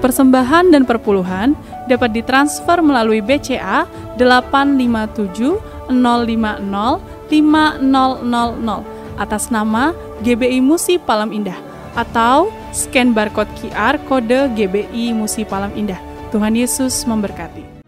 Persembahan dan perpuluhan dapat ditransfer melalui BCA 857 050 5000 atas nama GBI Musi Palam Indah atau scan barcode QR kode GBI Musi Palam Indah. Tuhan Yesus memberkati.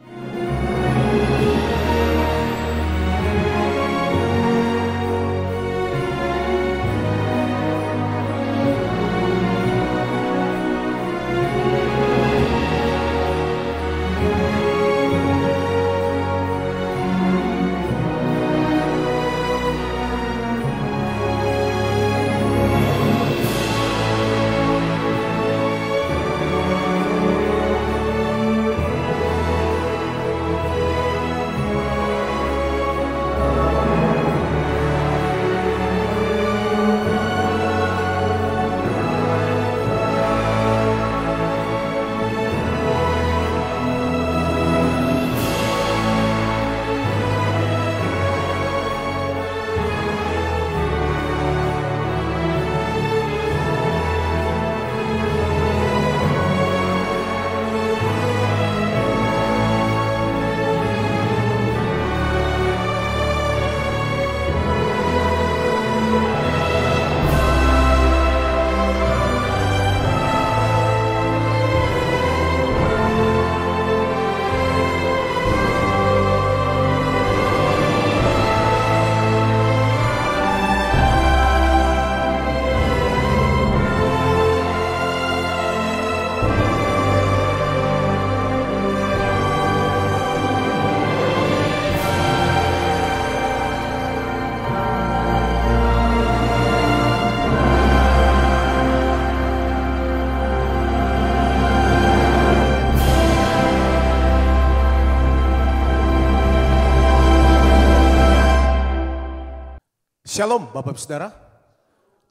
Shalom Bapak Ibu Saudara,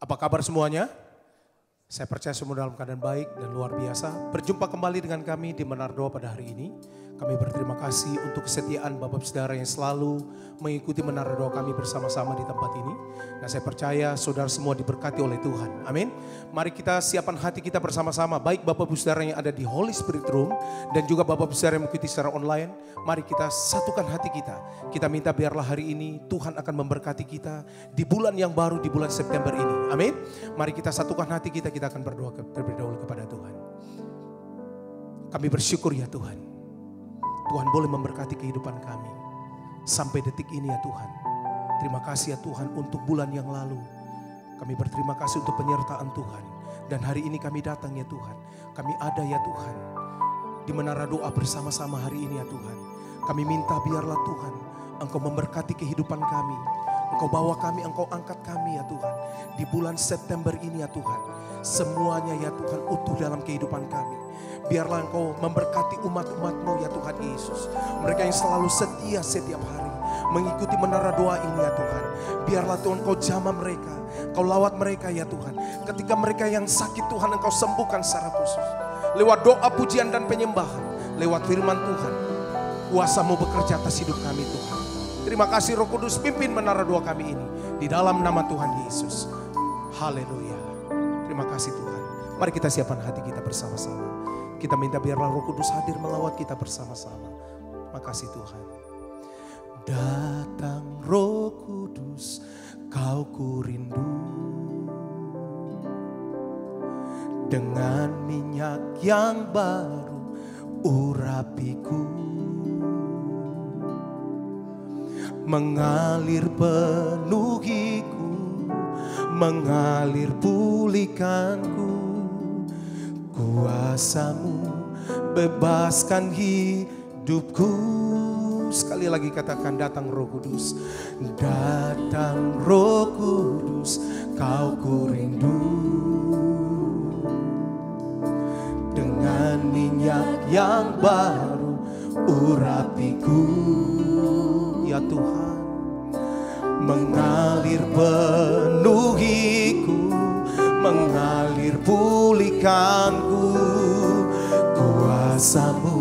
apa kabar semuanya? Saya percaya semua dalam keadaan baik dan luar biasa. Berjumpa kembali dengan kami di Menardoa pada hari ini. Kami berterima kasih untuk kesetiaan Bapak Ibu Saudara yang selalu mengikuti Menardoa kami bersama-sama di tempat ini. Nah, saya percaya saudara semua diberkati oleh Tuhan. Amin. Mari kita siapkan hati kita bersama-sama. Baik Bapak Ibu Saudara yang ada di Holy Spirit Room dan juga Bapak Ibu Saudara yang mengikuti secara online. Mari kita satukan hati kita. Kita minta biarlah hari ini Tuhan akan memberkati kita di bulan yang baru, di bulan September ini. Amin. Mari kita satukan hati kita, kita akan berdoa terlebih dahulu kepada Tuhan. Kami bersyukur ya Tuhan. Tuhan boleh memberkati kehidupan kami sampai detik ini ya Tuhan. Terima kasih ya Tuhan untuk bulan yang lalu. Kami berterima kasih untuk penyertaan Tuhan. Dan hari ini kami datang ya Tuhan. Kami ada ya Tuhan di menara doa bersama-sama hari ini ya Tuhan. Kami minta biarlah Tuhan Engkau memberkati kehidupan kami. Engkau bawa kami, Engkau angkat kami ya Tuhan. Di bulan September ini ya Tuhan. Semuanya ya Tuhan utuh dalam kehidupan kami. Biarlah Engkau memberkati umat-umat-Mu ya Tuhan Yesus. Mereka yang selalu setia setiap hari mengikuti menara doa ini ya Tuhan. Biarlah Tuhan Engkau jamah mereka, Engkau lawat mereka ya Tuhan. Ketika mereka yang sakit Tuhan Engkau sembuhkan secara khusus. Lewat doa, pujian dan penyembahan, lewat firman Tuhan, kuasa-Mu bekerja atas hidup kami Tuhan. Terima kasih Roh Kudus, pimpin menara doa kami ini di dalam nama Tuhan Yesus. Haleluya. Terima kasih Tuhan. Mari kita siapkan hati kita bersama-sama. Kita minta biarlah Roh Kudus hadir melawat kita bersama-sama. Makasih Tuhan. Datang Roh Kudus, Kau ku rindu. Dengan minyak yang baru urapiku. Mengalir penuhiku, mengalir pulihkanku. Kuasa-Mu bebaskan hidupku. Sekali lagi katakan, datang Roh Kudus. Datang Roh Kudus, Kau ku rindu. Dengan minyak yang baru urapiku. Ya Tuhan, mengalir penuhiku, mengalir pulihkanku. Kuasa-Mu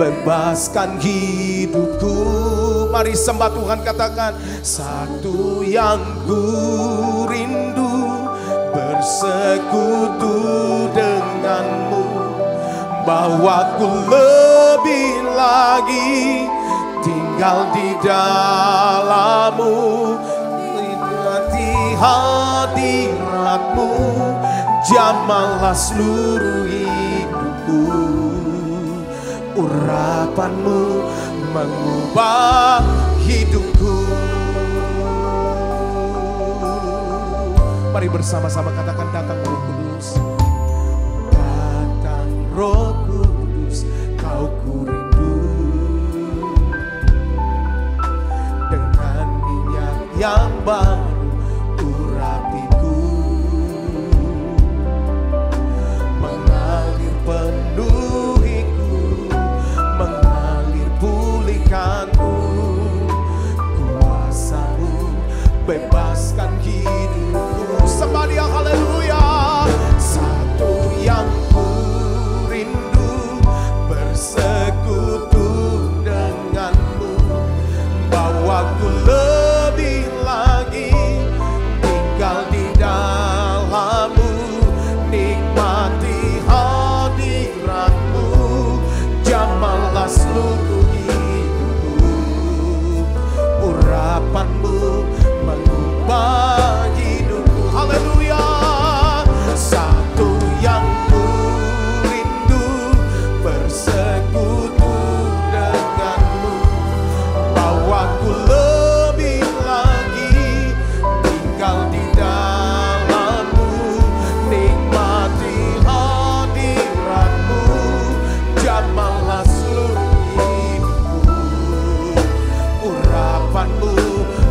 bebaskan hidupku. Mari sembah Tuhan, katakan, satu yang ku rindu, bersekutu denganmu, bahwa ku lebih lagi tinggal di dalam-Mu, nikmati hadirat-Mu, jamahlah seluruh hidupku. Urapan-Mu mengubah hidupku. Mari bersama-sama katakan, datang Roh Kudus. Datang Roh Kudus, Kau ku rindu. Dengan minyak yang baru urapiku, mengalir penuhiku, mengalir pulihkanku. Kuasa-Mu bebaskan hidupku. Sembah Dia, haleluya. Satu yang ku rindu, bersekutu dengan-Mu, bahwa ku lebih lagi tinggal di dalam-Mu, nikmati hadirat-Mu, jamahlah seluruh hidupku. Urapan-Mu mengubah hidupku. Haleluya. Satu yang ku rindu, bersekutu dengan-Mu, bahwa ku lebih lagi tinggal di dalam-Mu, nikmati hadirat-Mu, jamahlah seluruh hidupku. Urapan-Mu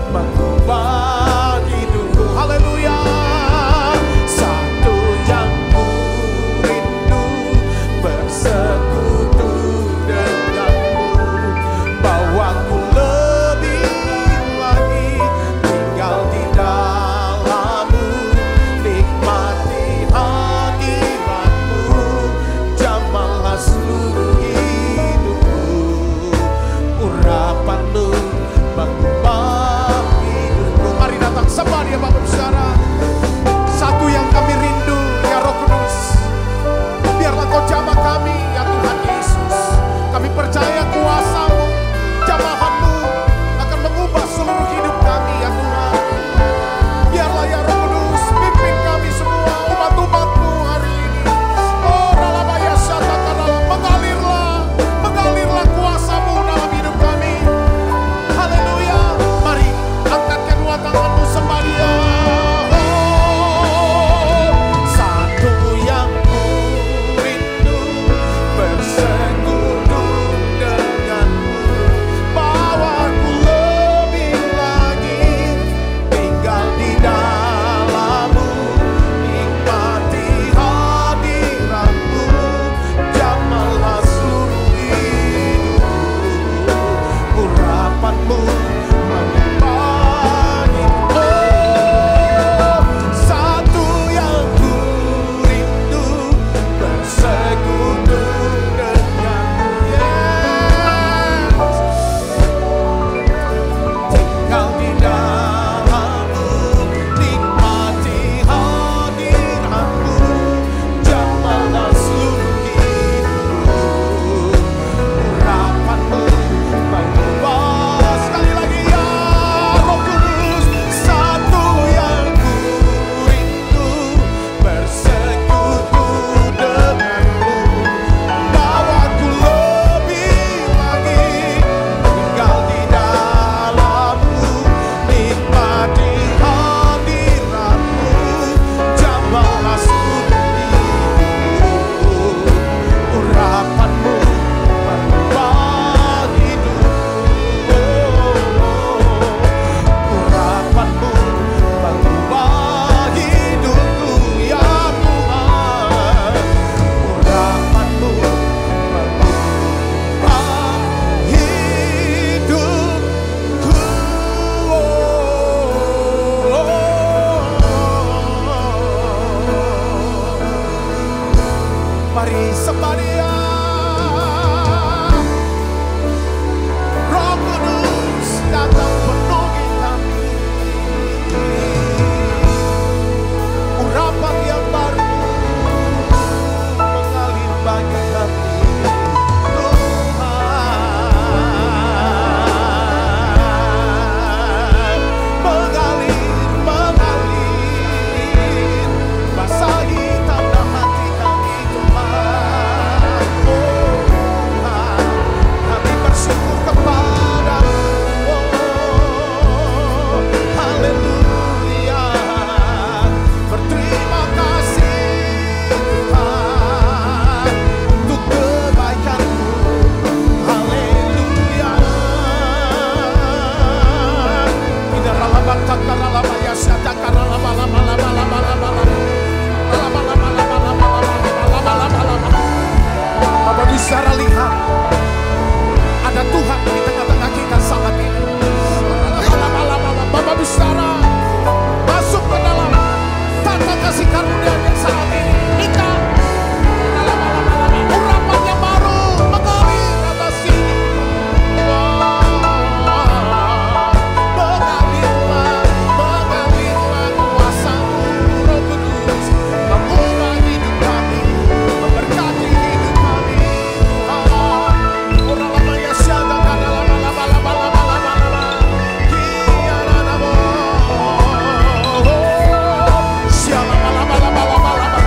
mengubah hidupku. Haleluya. Satu yang ku rindu, bersekutu dengan-Mu, bahwa ku lebih lagi tinggal di dalam-Mu, nikmati hadirat-Mu, jamahlah seluruh hidupku. Urapan-Mu mengubah hidupku. Mari datang sembah Dia, Bapak Saudara. Satu yang kami rindu, ya Roh Kudus, biarlah Kau jamah kami, ya Tuhan Yesus. Kami percaya kuasa-Mu, jamahan-Mu akan mengubah seluruh hidup kami, ya Tuhan. Biarlah ya Roh Kudus, pimpin kami semua, umat-umat-Mu hari ini. Oh Ralabaya Syatakala, mengalirlah kuasa-Mu dalam hidup kami. Haleluya. Mari angkat kedua tanganmu, sembah Dia. Satu yang ku rindu, bersekutu dengan-Mu, bahwa ku lebih lagi tinggal di dalam-Mu, nikmati hadirat-Mu, jamahlah seluruh hidupku. Urapan-Mu mengubah hidupku. Satu yang ku rindu, bersekutu dengan-Mu. Tinggal di dalam-Mu, nikmati hadirat-Mu, jamahlah seluruh hidupku. Urapan-Mu mengubah. Sekali lagi ya Roh Kudus. Satu yang ku rindu, bersekutu dengan-Mu, bahwa ku lebih lagi tinggal di dalam-Mu, nikmati hadirat-Mu, jamahlah seluruh hidupku. Urapan-Mu mengubah hidupku. Urapan-Mu mengubah hidupku, ya Tuhan. Urapan-Mu mengubah hidupku. Mari sembah Dia. Roh Kudus datang penuhi kami. Urapan yang baru mengalir bagi kami. di tengah-tengah kita saat ini. Bapak bicara, masuk ke dalam tata kasih karunia-Nya saat ini. Minta urapan yang baru mengalir atas sini. Mengalirlah kuasa-Mu Roh Kudus, mengubah hidup kami, memberkati hidup kami. Ora lamanya syada kana lama-lama-lama-lama-lama. Kiara namo. Syala-lama-lama-lama-lama.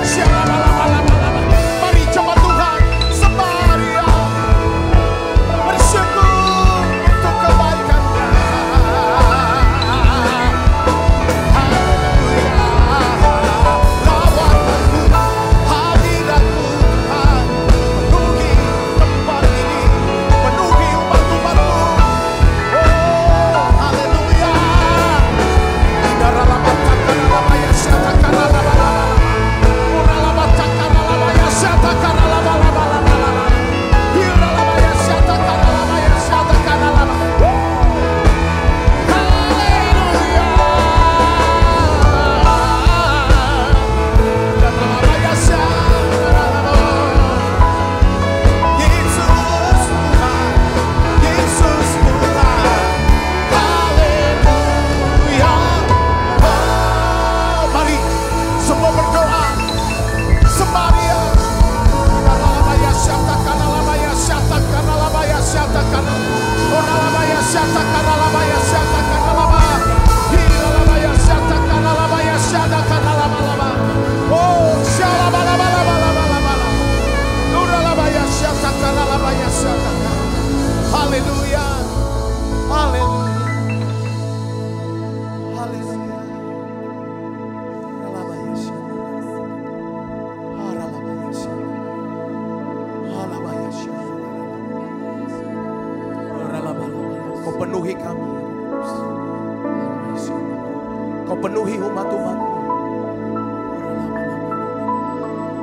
Syala-lama-lama-lama. Mari jemaat Tuhan Samaria bersyukur untuk kebaikan-Nya. Haleluya, haleluya, haleluya. Kau penuhi kami, Kau penuhi umat-umat-Mu.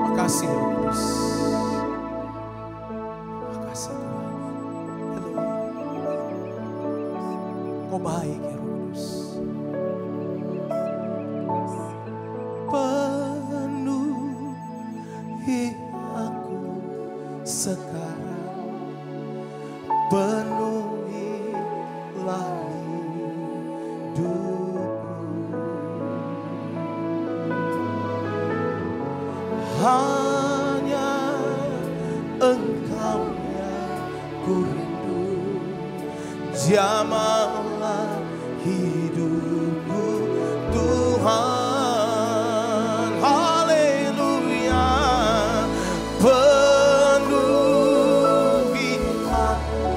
Makasih Roh Kudus. Makasih Tuhan. Kau baik ya Roh Kudus. Penuhi aku sekarang, penuhilah hidupku. Hanya Engkau yang ku rindu, jamahlah hidupku Tuhan. Haleluya, penuhi aku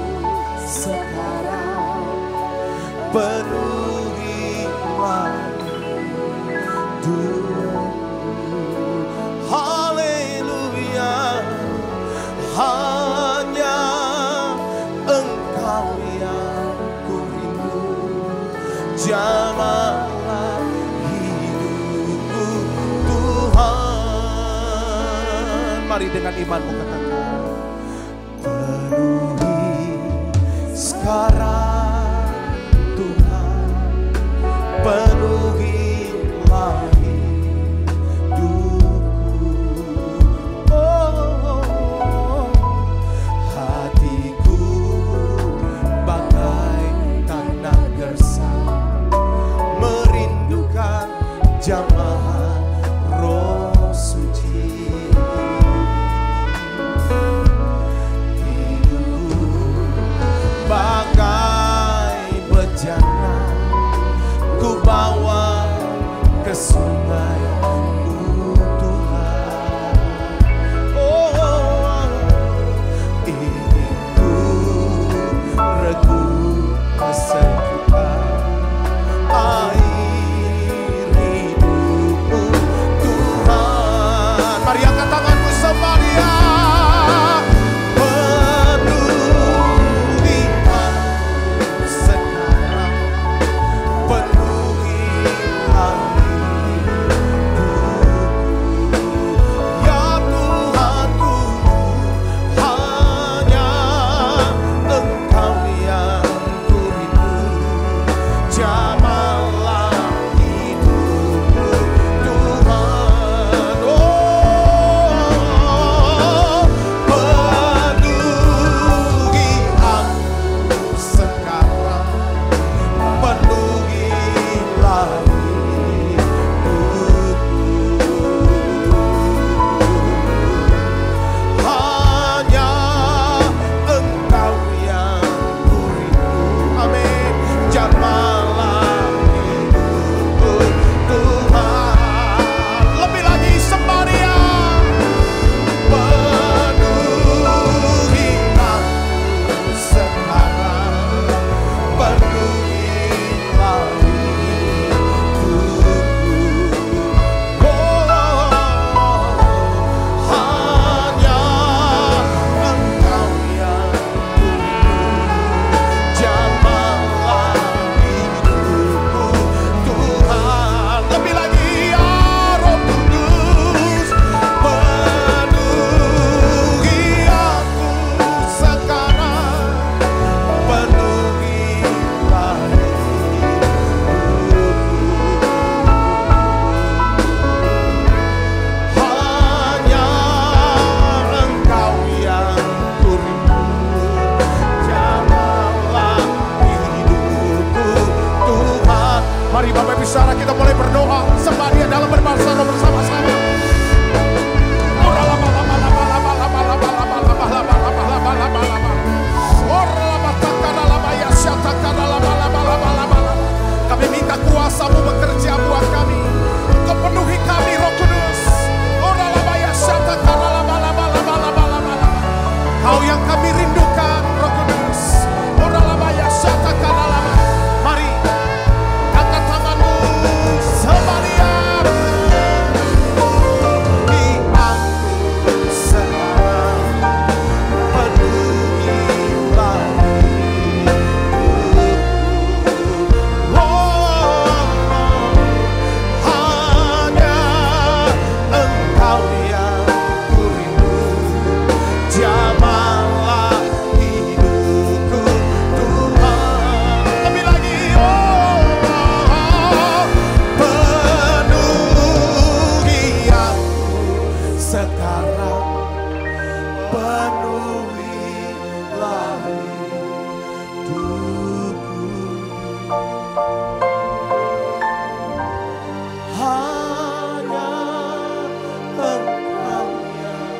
sekarang, penuhilah hidupku. Haleluya, hanya Engkau yang ku rindu, jamahlah hidupku Tuhan. Mari dengan imanmu katakan, penuhi sekarang Tuhan, penuhilah hidupku. Hatiku bagai tanah gersang, merindukan jamaah Roh Suci. Hidupku bagai terang, penuhilah hidupku. Hanya Engkau yang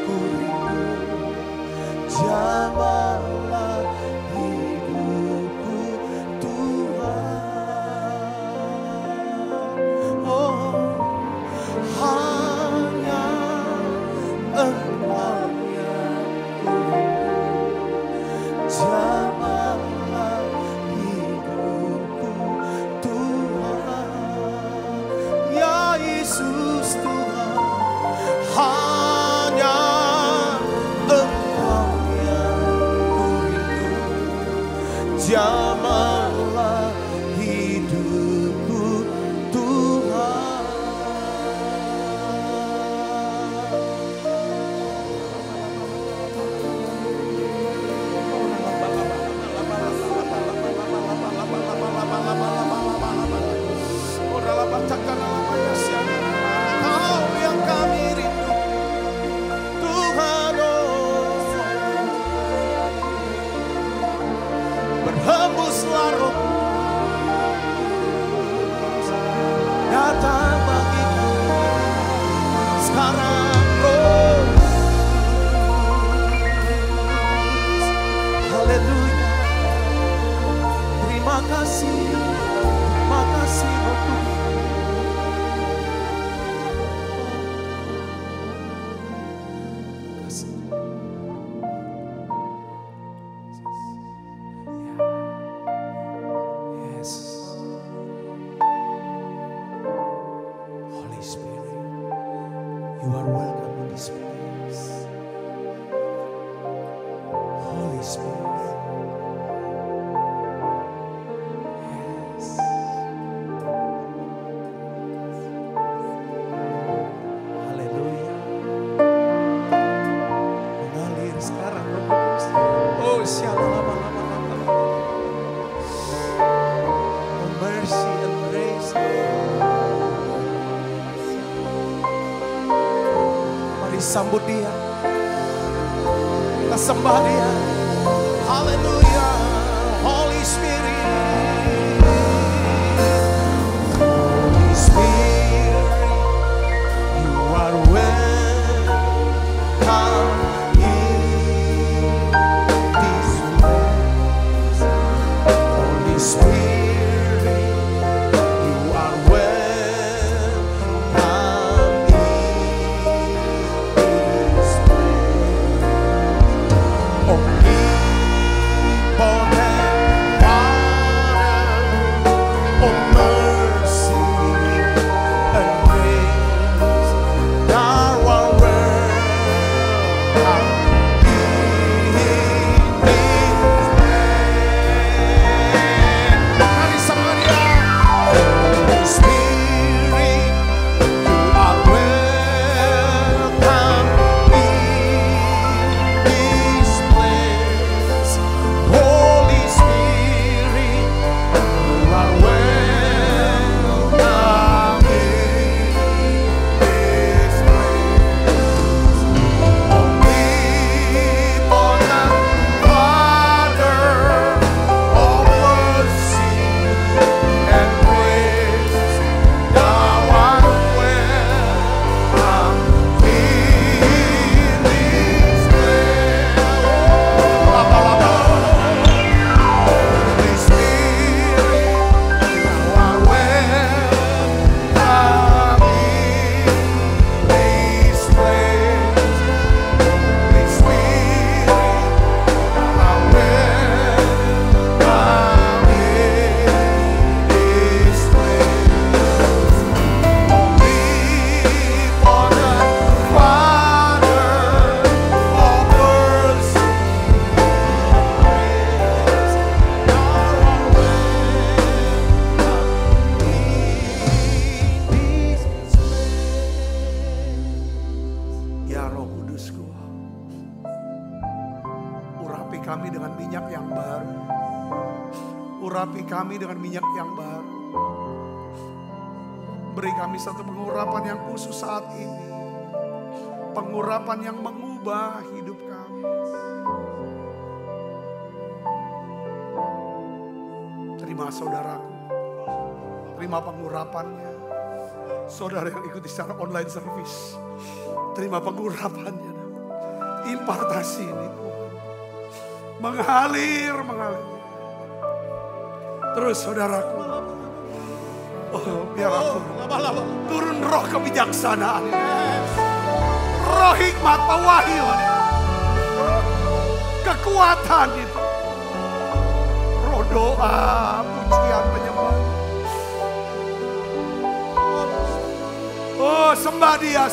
ku rindu, jamahlah hidupku Tuhan. Oh, hanya Engkau yang ku rindu, jamahlah hidupku Tuhan. Ya Yesus Tuhan, hanya Engkau yang ku rindu, jamahlah hidupku Tuhan. Kau yang kami rindu, Tuhan, oh. Berhembuslah roh datang bagi kami sekarang, roh. Haleluya. Terima kasih roh Tuhan. Yes. Holy Spirit, you are welcome in this place. Holy Spirit. Yes. Haleluya. Mengalir sekarang Roh Kudus. Oh, shalalabalabalabalabala. Oh, mercy and grace. Mari sambut Dia. Kita sembah Dia. Haleluya. Holy Spirit. Holy Spirit, you are welcome in this place. Holy Spirit, you are welcome in this place. Omnipotent Father, oh mercy and grace, thou art welcome in this place. Mari sama Dia. Holy Spirit, you are welcome in this place. Holy Spirit, you are welcome in this place. Omnipotent Father of mercy and grace, thou art welcome in this place. Holy Spirit, thou art welcome in this place. Holy Spirit, thou art welcome in this place. Omnipotent Father of mercy and grace, thou art welcome in this place. Ya Roh Kudusku, urapi kami dengan minyak yang baru. Urapi kami dengan minyak yang baru. Beri kami satu pengurapan yang khusus saat ini. Pengurapan yang mengubah hidup kami. Terima saudaraku, terima pengurapannya. Saudara yang ikuti secara online service, terima pengurapannya. Impartasi ini mengalir. Terus saudaraku, biar aku turun roh kebijaksanaan, roh hikmat, pewahyuan, kekuatan itu, roh doa, pujian, penyembahan. Oh, sembah Dia.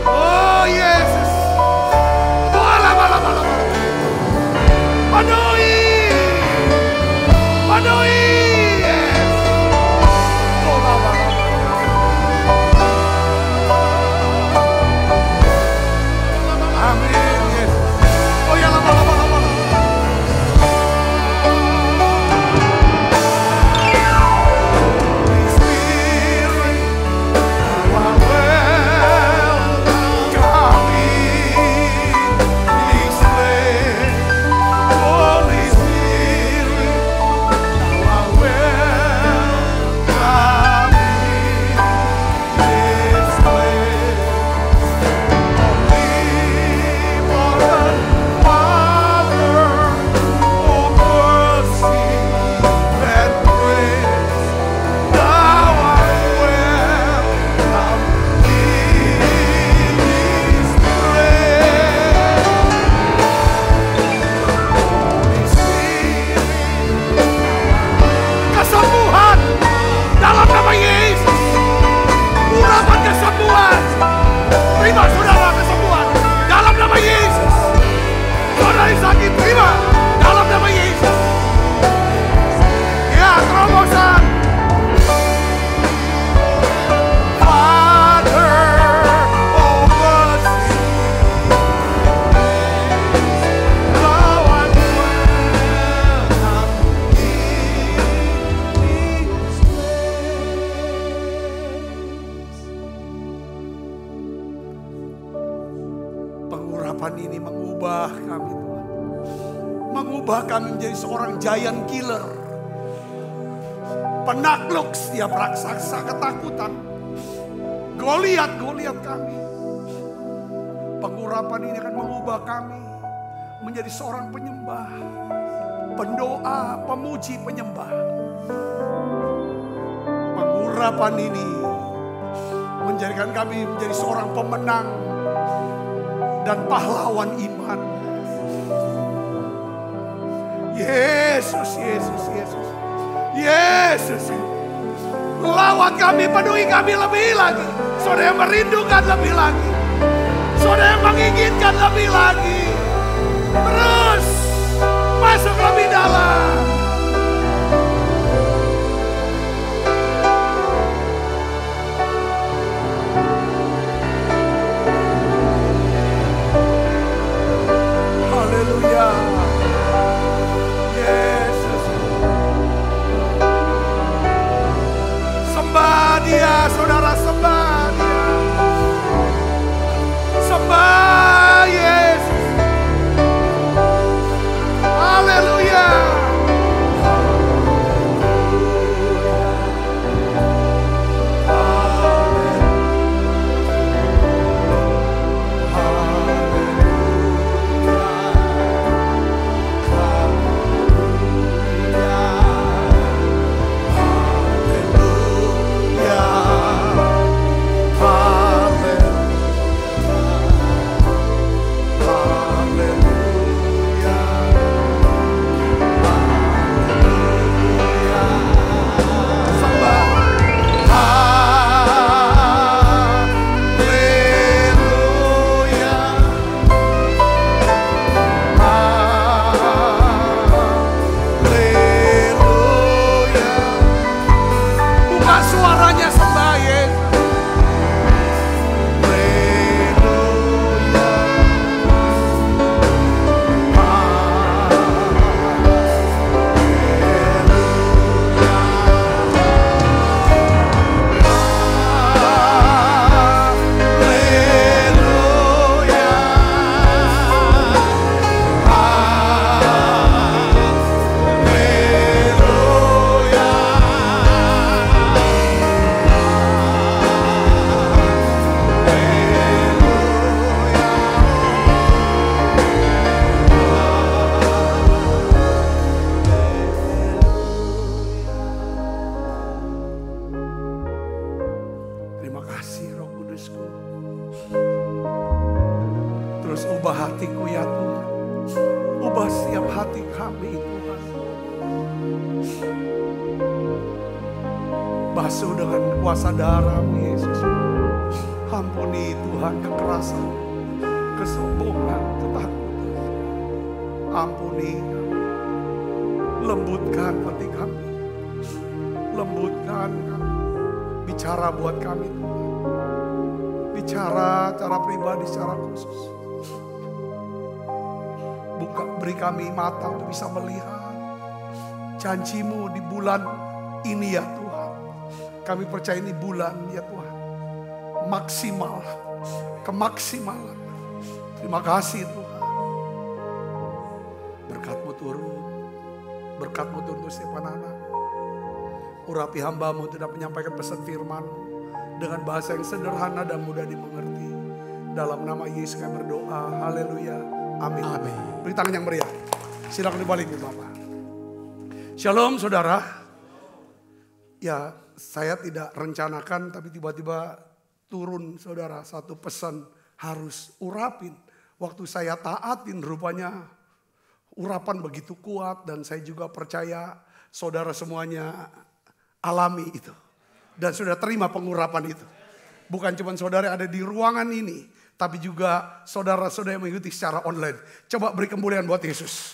Oh Yesus. Penuhi. Amin Yesus. Oh ya, lama. Pengurapan ini mengubah kami, Tuhan. Mengubah kami menjadi seorang giant killer. Penakluk setiap raksasa ketakutan. Goliat kami. Pengurapan ini akan mengubah kami menjadi seorang penyembah, pendoa, pemuji, penyembah. Pengurapan ini menjadikan kami menjadi seorang pemenang dan pahlawan iman. Yesus. Lawat kami, penuhi kami lebih lagi. Saudara yang merindukan lebih lagi. Saudara yang menginginkan lebih lagi. Terus masuk lebih dalam. Haleluya. Yesus. Sembah Dia, saudara, sembah Dia. Sembah Yesus. Haleluya. Terima kasih Roh Kudusku. Terus ubah hatiku ya Tuhan. Ubah setiap hati kami Tuhan. Basuh dengan kuasa darah-Mu Yesus. Ampuni Tuhan kekerasan, kesombongan, ketakutan. Ampuni kami. Lembutkan hati kami. Lembutkan kami. Bicara buat kami Tuhan. Bicara secara pribadi, secara khusus. Beri kami mata untuk bisa melihat janji-Mu di bulan ini ya Tuhan. Kami percaya ini bulan ya Tuhan. Maksimal. Kemaksimalan. Terima kasih Tuhan. Berkat-Mu turun. Berkat-Mu turun untuk setiap anak-anak. Urapi hamba-Mu tidak menyampaikan pesan firman-Mu dengan bahasa yang sederhana dan mudah dimengerti. Dalam nama Yesus kami berdoa. Haleluya. Amin. Amin. Beri tangan yang meriah. Silakan dibalik Bapak. Shalom saudara. Ya, saya tidak rencanakan tapi tiba-tiba turun saudara satu pesan harus urapin. Waktu saya taatin rupanya urapan begitu kuat dan saya juga percaya saudara semuanya alami itu. Dan sudah terima pengurapan itu. Bukan cuma saudara ada di ruangan ini, tapi juga saudara-saudara yang mengikuti secara online. Coba beri kemuliaan buat Yesus.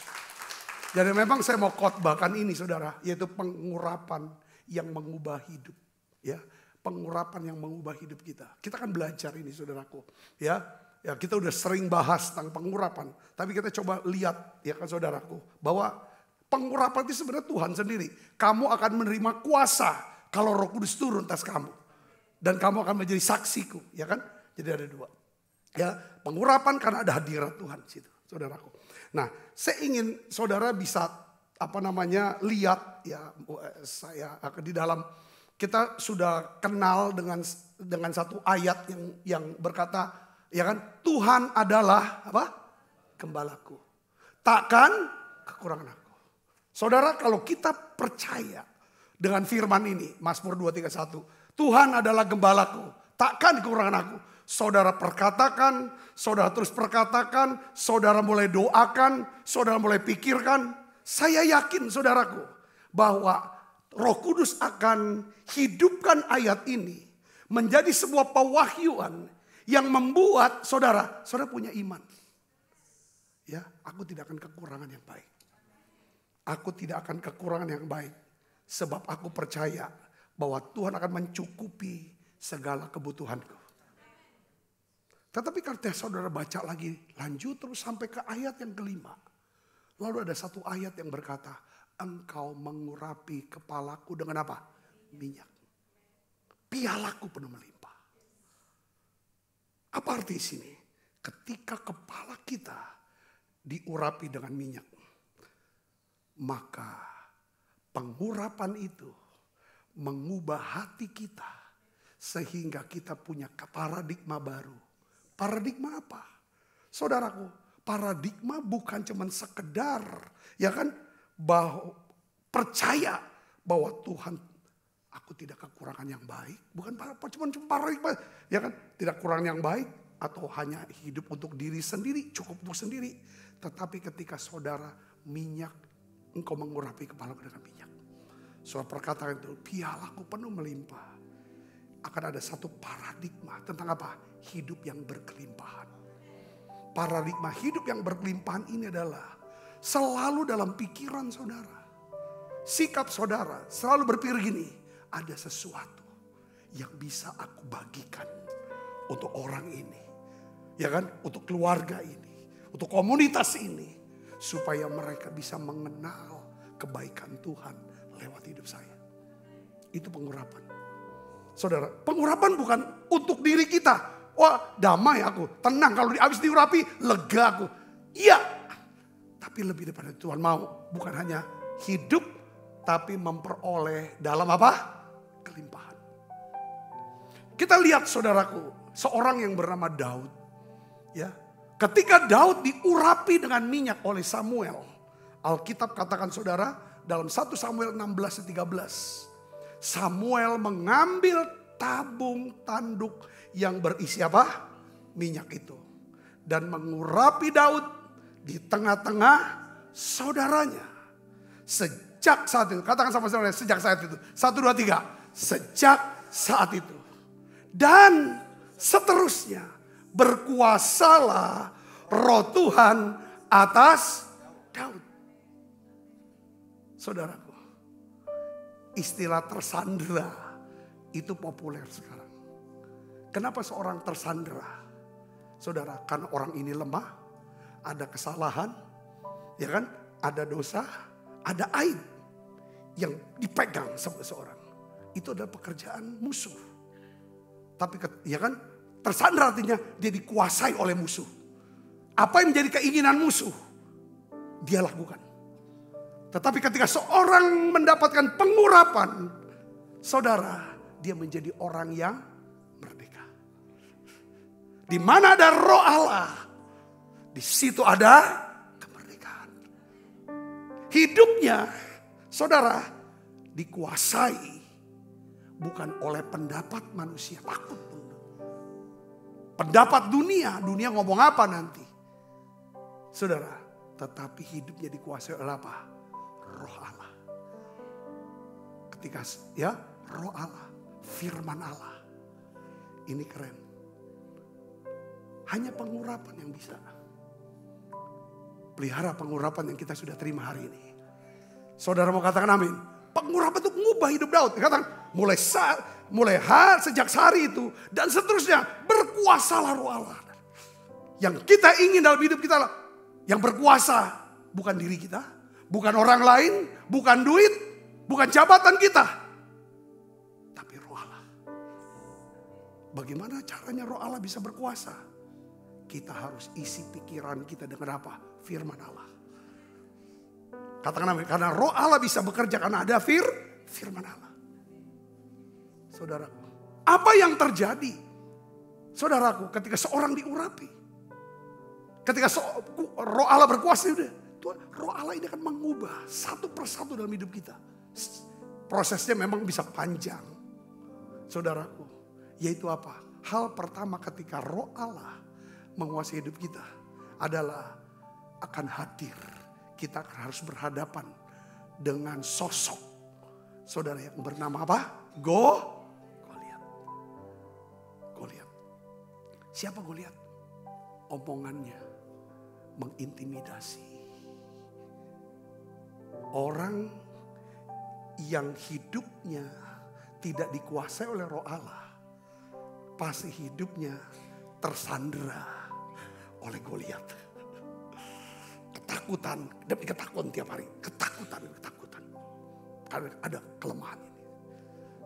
Jadi memang saya mau khotbahkan ini saudara, yaitu pengurapan yang mengubah hidup. Ya, pengurapan yang mengubah hidup kita. Kita kan belajar ini saudaraku. Ya, kita udah sering bahas tentang pengurapan. Tapi kita coba lihat ya kan saudaraku, bahwa pengurapan itu sebenarnya Tuhan sendiri. Kamu akan menerima kuasa kalau Roh Kudus turun atas kamu. Dan kamu akan menjadi saksiku, ya kan? Jadi ada dua. Ya, pengurapan karena ada hadirat Tuhan situ, saudaraku. Nah, saya ingin saudara bisa lihat ya saya di dalam kita sudah kenal dengan satu ayat yang berkata ya kan, Tuhan adalah apa? Gembalaku. Takkan kekurangan aku. Saudara, kalau kita percaya dengan firman ini, Mazmur 231, Tuhan adalah gembalaku, takkan kekurangan aku. Saudara perkatakan, saudara terus perkatakan, saudara mulai doakan, saudara mulai pikirkan. Saya yakin saudaraku bahwa Roh Kudus akan hidupkan ayat ini menjadi sebuah pewahyuan yang membuat saudara punya iman. Ya, aku tidak akan kekurangan yang baik. Aku tidak akan kekurangan yang baik. Sebab aku percaya bahwa Tuhan akan mencukupi segala kebutuhanku. Tetapi kalau saudara baca lagi, lanjut terus sampai ke ayat yang kelima. Lalu ada satu ayat yang berkata, engkau mengurapi kepalaku dengan apa? Minyak. Pialaku penuh melimpah. Apa arti sini? Ketika kepala kita diurapi dengan minyak, maka pengurapan itu mengubah hati kita sehingga kita punya paradigma baru. Paradigma apa? Saudaraku, paradigma bukan cuma sekedar ya kan bahwa percaya bahwa Tuhan, aku tidak kekurangan yang baik, bukan cuma paradigma ya kan, tidak kurang yang baik atau hanya hidup untuk diri sendiri, cukup untuk sendiri. Tetapi ketika saudara minyak, engkau mengurapi kepalaku dengan minyak. Saudara perkataan itu, pialaku penuh melimpah. Akan ada satu paradigma tentang apa? Hidup yang berkelimpahan. Paradigma hidup yang berkelimpahan ini adalah selalu dalam pikiran saudara. Sikap saudara selalu berpikir gini, ada sesuatu yang bisa aku bagikan untuk orang ini. Ya kan? Untuk keluarga ini, untuk komunitas ini. Supaya mereka bisa mengenal kebaikan Tuhan lewat hidup saya. Itu pengurapan. Saudara, pengurapan bukan untuk diri kita. Wah, damai aku, tenang kalau habis diurapi, lega aku. Iya, tapi lebih daripada Tuhan mau. Bukan hanya hidup, tapi memperoleh dalam apa? Kelimpahan. Kita lihat saudaraku, seorang yang bernama Daud. Ya, ketika Daud diurapi dengan minyak oleh Samuel. Alkitab katakan saudara, dalam 1 Samuel 16-13. Samuel mengambil tabung tanduk yang berisi apa? Minyak itu. Dan mengurapi Daud di tengah-tengah saudaranya. Sejak saat itu, katakan sama saudara, sejak saat itu. 1, 2, 3. Sejak saat itu. Dan seterusnya, berkuasalah Roh Tuhan atas Daud. Saudaraku, istilah tersandera itu populer sekarang. Kenapa seorang tersandera? Saudara, karena orang ini lemah, ada kesalahan, ya kan? Ada dosa, ada aib yang dipegang sama seorang. Itu adalah pekerjaan musuh. Tapi ya kan, tersandera artinya dia dikuasai oleh musuh. Apa yang menjadi keinginan musuh, dia lakukan. Tetapi ketika seorang mendapatkan pengurapan, saudara, dia menjadi orang yang merdeka. Di mana ada Roh Allah, di situ ada kemerdekaan. Hidupnya, saudara, dikuasai bukan oleh pendapat manusia, takut. Pendapat dunia ngomong apa nanti? Saudara, tetapi hidupnya dikuasai oleh apa? Roh Allah. Ketika ya, Roh Allah, firman Allah. Ini keren. Hanya pengurapan yang bisa. Pelihara pengurapan yang kita sudah terima hari ini. Saudara mau katakan amin? Pengurapan itu mengubah hidup Daud. Katakan sejak hari itu dan seterusnya, berkuasalah Roh Allah. Yang kita ingin dalam hidup kita, yang berkuasa bukan diri kita, bukan orang lain, bukan duit, bukan jabatan kita, tapi Roh Allah. Bagaimana caranya Roh Allah bisa berkuasa? Kita harus isi pikiran kita dengan apa? Firman Allah. Katakan amin. Karena Roh Allah bisa bekerja karena ada firman Allah. Saudaraku, apa yang terjadi? Saudaraku, ketika seorang diurapi, ketika Roh Allah berkuasa, Roh Allah ini akan mengubah satu persatu dalam hidup kita. Prosesnya memang bisa panjang, saudaraku. Yaitu apa? Hal pertama ketika Roh Allah menguasai hidup kita adalah akan hadir. Kita harus berhadapan dengan sosok saudara yang bernama apa? Goliat. Siapa Goliat? Omongannya mengintimidasi. Orang yang hidupnya tidak dikuasai oleh Roh Allah, pasti hidupnya tersandera oleh Goliat. Ketakutan demi ketakutan tiap hari. Ketakutan. Karena ada kelemahan ini.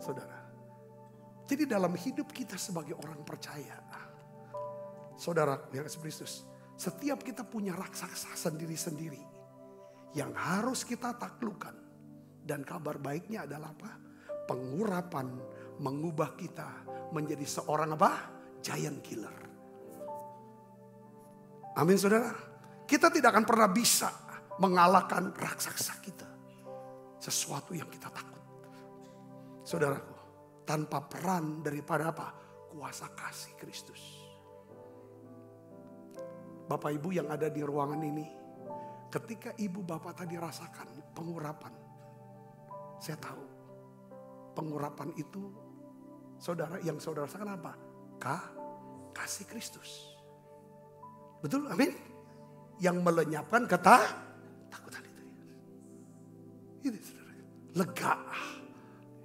Saudara. Jadi dalam hidup kita sebagai orang percaya. Saudara yang Kristus. Setiap kita punya raksasa sendiri-sendiri. Yang harus kita taklukkan. Dan kabar baiknya adalah apa? Pengurapan mengubah kita menjadi seorang apa? Giant killer. Amin saudara. Kita tidak akan pernah bisa mengalahkan raksasa kita. Sesuatu yang kita takut. Saudaraku, tanpa peran daripada apa? Kuasa kasih Kristus. Bapak Ibu yang ada di ruangan ini, ketika Ibu Bapak tadi rasakan pengurapan, saya tahu pengurapan itu saudara yang saudara rasakan apa? Kasih Kristus. Betul? Amin. Yang melenyapkan ketakutan itu. Ini saudara. Lega.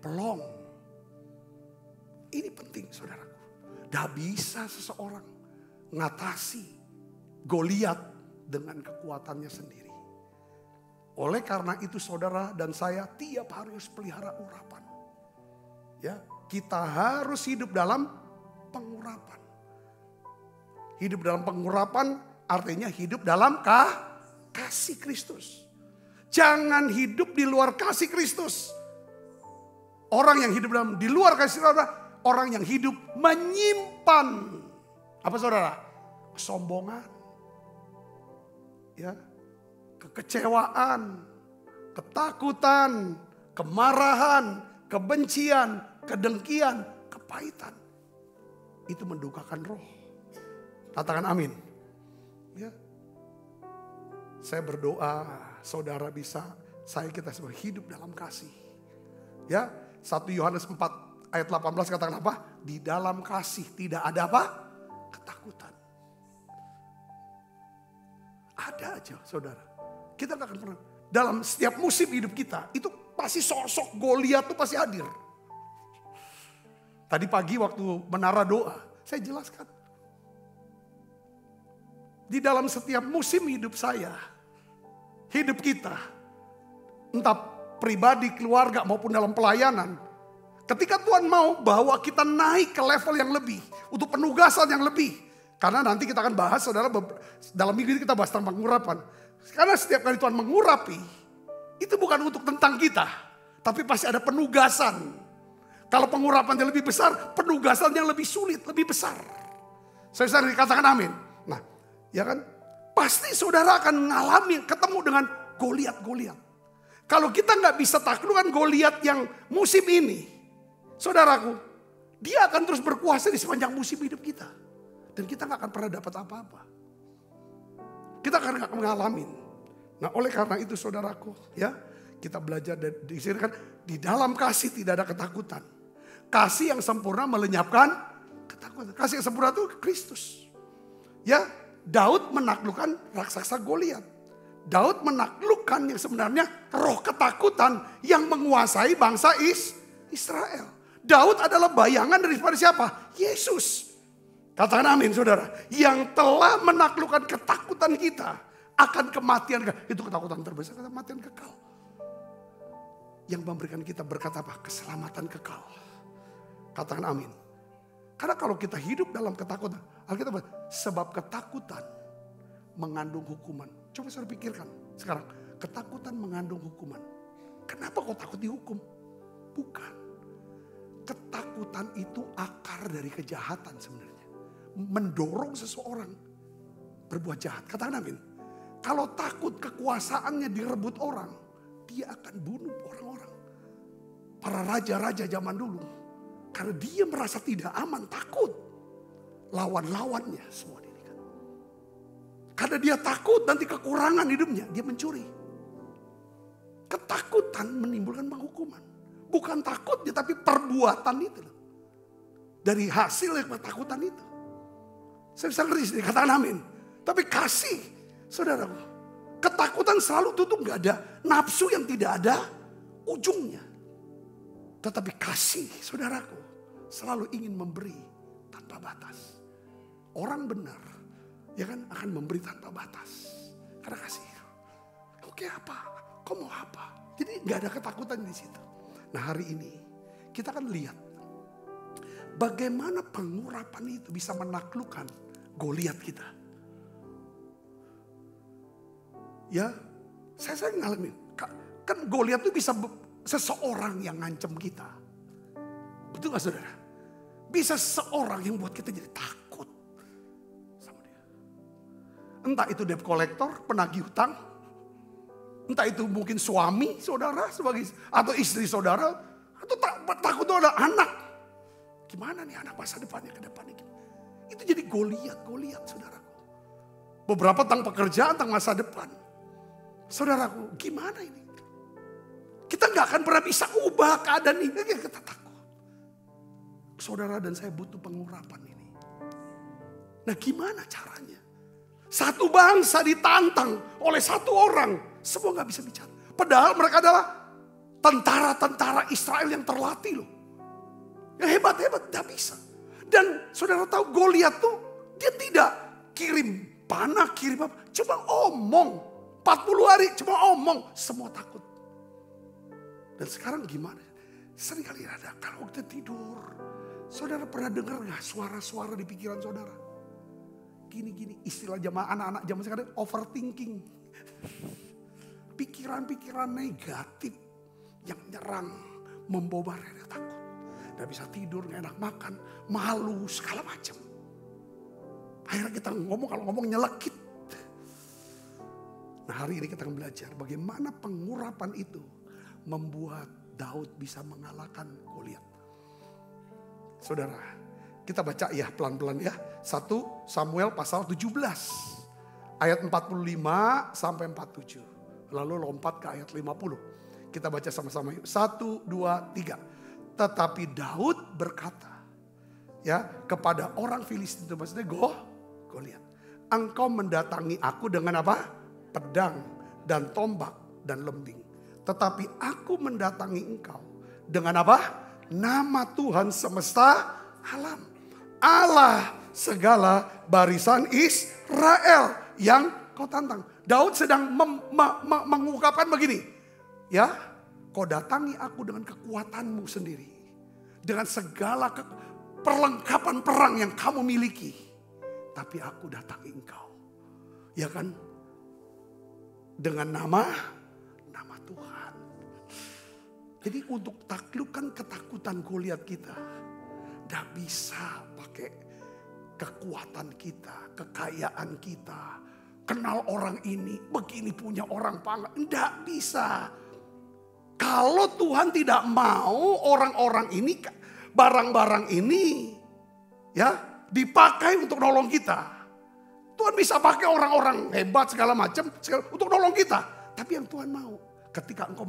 Plong. Ini penting saudaraku. Gak bisa seseorang ngatasi Goliat dengan kekuatannya sendiri. Oleh karena itu saudara dan saya tiap hari harus pelihara urapan. Ya, kita harus hidup dalam pengurapan. Hidup dalam pengurapan artinya hidup dalam kasih Kristus. Jangan hidup di luar kasih Kristus. Orang yang hidup di luar kasih Kristus adalah orang yang hidup menyimpan. Apa saudara? Kesombongan. Ya. Kekecewaan. Ketakutan. Kemarahan. Kebencian. Kedengkian. kepahitan. Itu mendukakan roh. Katakan amin. Ya. Saya berdoa saudara bisa, kita semua hidup dalam kasih. Ya, 1 Yohanes 4 ayat 18 katakan apa? Di dalam kasih tidak ada apa? Ketakutan. Ada aja saudara. Kita gak akan pernah. Dalam setiap musim hidup kita, itu pasti sosok Goliat tuh pasti hadir. Tadi pagi waktu menara doa, saya jelaskan. Di dalam setiap musim hidup saya, hidup kita, entah pribadi, keluarga maupun dalam pelayanan, ketika Tuhan mau bawa kita naik ke level yang lebih, untuk penugasan yang lebih. Karena nanti kita akan bahas, saudara, dalam minggu ini kita bahas tentang pengurapan. Karena setiap kali Tuhan mengurapi, itu bukan untuk tentang kita, tapi pasti ada penugasan. Kalau pengurapan yang lebih besar, penugasan yang lebih sulit, lebih besar. Saya sering dikatakan amin. Nah, ya kan? Pasti saudara akan mengalami, ketemu dengan Goliat. Kalau kita nggak bisa taklukkan Goliat yang musim ini, saudaraku, dia akan terus berkuasa di sepanjang musim hidup kita. Dan kita nggak akan pernah dapat apa-apa. Kita akan nggak mengalami. Nah, oleh karena itu saudaraku, ya, kita belajar di sini kan, di dalam kasih tidak ada ketakutan. Kasih yang sempurna melenyapkan ketakutan. Kasih yang sempurna itu Kristus. Ya, Daud menaklukkan raksasa Goliat. Daud menaklukkan yang sebenarnya roh ketakutan yang menguasai bangsa Israel. Daud adalah bayangan daripada siapa? Yesus. Katakan amin saudara. Yang telah menaklukkan ketakutan kita akan kematian. Itu ketakutan terbesar, kematian kekal. Yang memberikan kita berkat apa? Keselamatan kekal. Katakan amin. Karena kalau kita hidup dalam ketakutan, Alkitab sebab ketakutan mengandung hukuman. Coba saudara pikirkan sekarang, ketakutan mengandung hukuman. Kenapa kau takut dihukum? Bukan. Ketakutan itu akar dari kejahatan sebenarnya. Mendorong seseorang berbuat jahat. Katakan amin. Kalau takut kekuasaannya direbut orang, dia akan bunuh orang-orang. Para raja-raja zaman dulu. Karena dia merasa tidak aman, takut. Lawan-lawannya semua didikan. Karena dia takut nanti kekurangan hidupnya, dia mencuri. Ketakutan menimbulkan penghukuman. Bukan takutnya, tapi perbuatan itu. Dari hasil yang ketakutan itu. Saya bisa ngerti sendiri, katakan amin. Tapi kasih, saudaraku. Ketakutan selalu tutup, gak ada nafsu yang tidak ada ujungnya. Tetapi kasih, saudaraku, selalu ingin memberi tanpa batas. Orang benar, ya kan, akan memberi tanpa batas. Karena kasih. Oke apa? Kau mau apa? Jadi gak ada ketakutan di situ. Nah hari ini kita akan lihat bagaimana pengurapan itu bisa menaklukkan Goliat kita. Ya, saya ngalamin. Kan Goliat itu bisa seseorang yang ngancam kita. Betul gak saudara? Bisa seseorang yang buat kita jadi takut sama dia. Entah itu debt collector, penagih hutang. Entah itu mungkin suami saudara sebagai atau istri saudara. Atau takut itu ada anak. Gimana nih anak masa depannya ke depannya? Itu jadi Goliat saudaraku. Beberapa tentang pekerjaan, tentang masa depan. Saudaraku, gimana ini? Kita gak akan pernah bisa ubah keadaan ini. Kita takut. Saudara dan saya butuh pengurapan ini. Nah gimana caranya? Satu bangsa ditantang oleh satu orang. Semua gak bisa bicara. Padahal mereka adalah tentara-tentara Israel yang terlatih loh. Yang hebat-hebat, gak bisa. Dan saudara tahu Goliat tuh dia tidak kirim panah, kirim apa. Cuma omong. 40 hari cuma omong. Semua takut. Dan sekarang gimana? Seringkali ada kalau kita tidur. Saudara pernah dengar gak suara-suara di pikiran saudara? Gini-gini istilah anak-anak zaman sekarang overthinking. Pikiran-pikiran negatif yang nyerang, membawa rasa takut. Gak bisa tidur, gak enak makan, malu, segala macam. Akhirnya kita kalau ngomong nyelekit. Nah hari ini kita akan belajar bagaimana pengurapan itu membuat Daud bisa mengalahkan Goliat. Saudara, kita baca ya pelan-pelan ya. 1 Samuel pasal 17. Ayat 45 sampai 47. Lalu lompat ke ayat 50. Kita baca sama-sama yuk. 1, 2, 3. Tetapi Daud berkata ya kepada orang Filistin itu, maksudnya Goliat. Engkau mendatangi aku dengan apa? Pedang dan tombak dan lembing. Tetapi aku mendatangi engkau dengan apa? Nama Tuhan semesta alam. Allah segala barisan Israel yang kau tantang. Daud sedang mengungkapkan begini. Ya, kau datangi aku dengan kekuatanmu sendiri. Dengan segala perlengkapan perang yang kamu miliki. Tapi aku datangi engkau. Ya kan? Dengan nama Tuhan. Jadi untuk taklukkan ketakutan Goliat kita. Tidak bisa pakai kekuatan kita, kekayaan kita. Kenal orang ini, begini punya orang pangkat. Tidak bisa. Kalau Tuhan tidak mau orang-orang ini, barang-barang ini ya dipakai untuk nolong kita. Tuhan bisa pakai orang-orang hebat segala macam untuk nolong kita. Tapi yang Tuhan mau, ketika engkau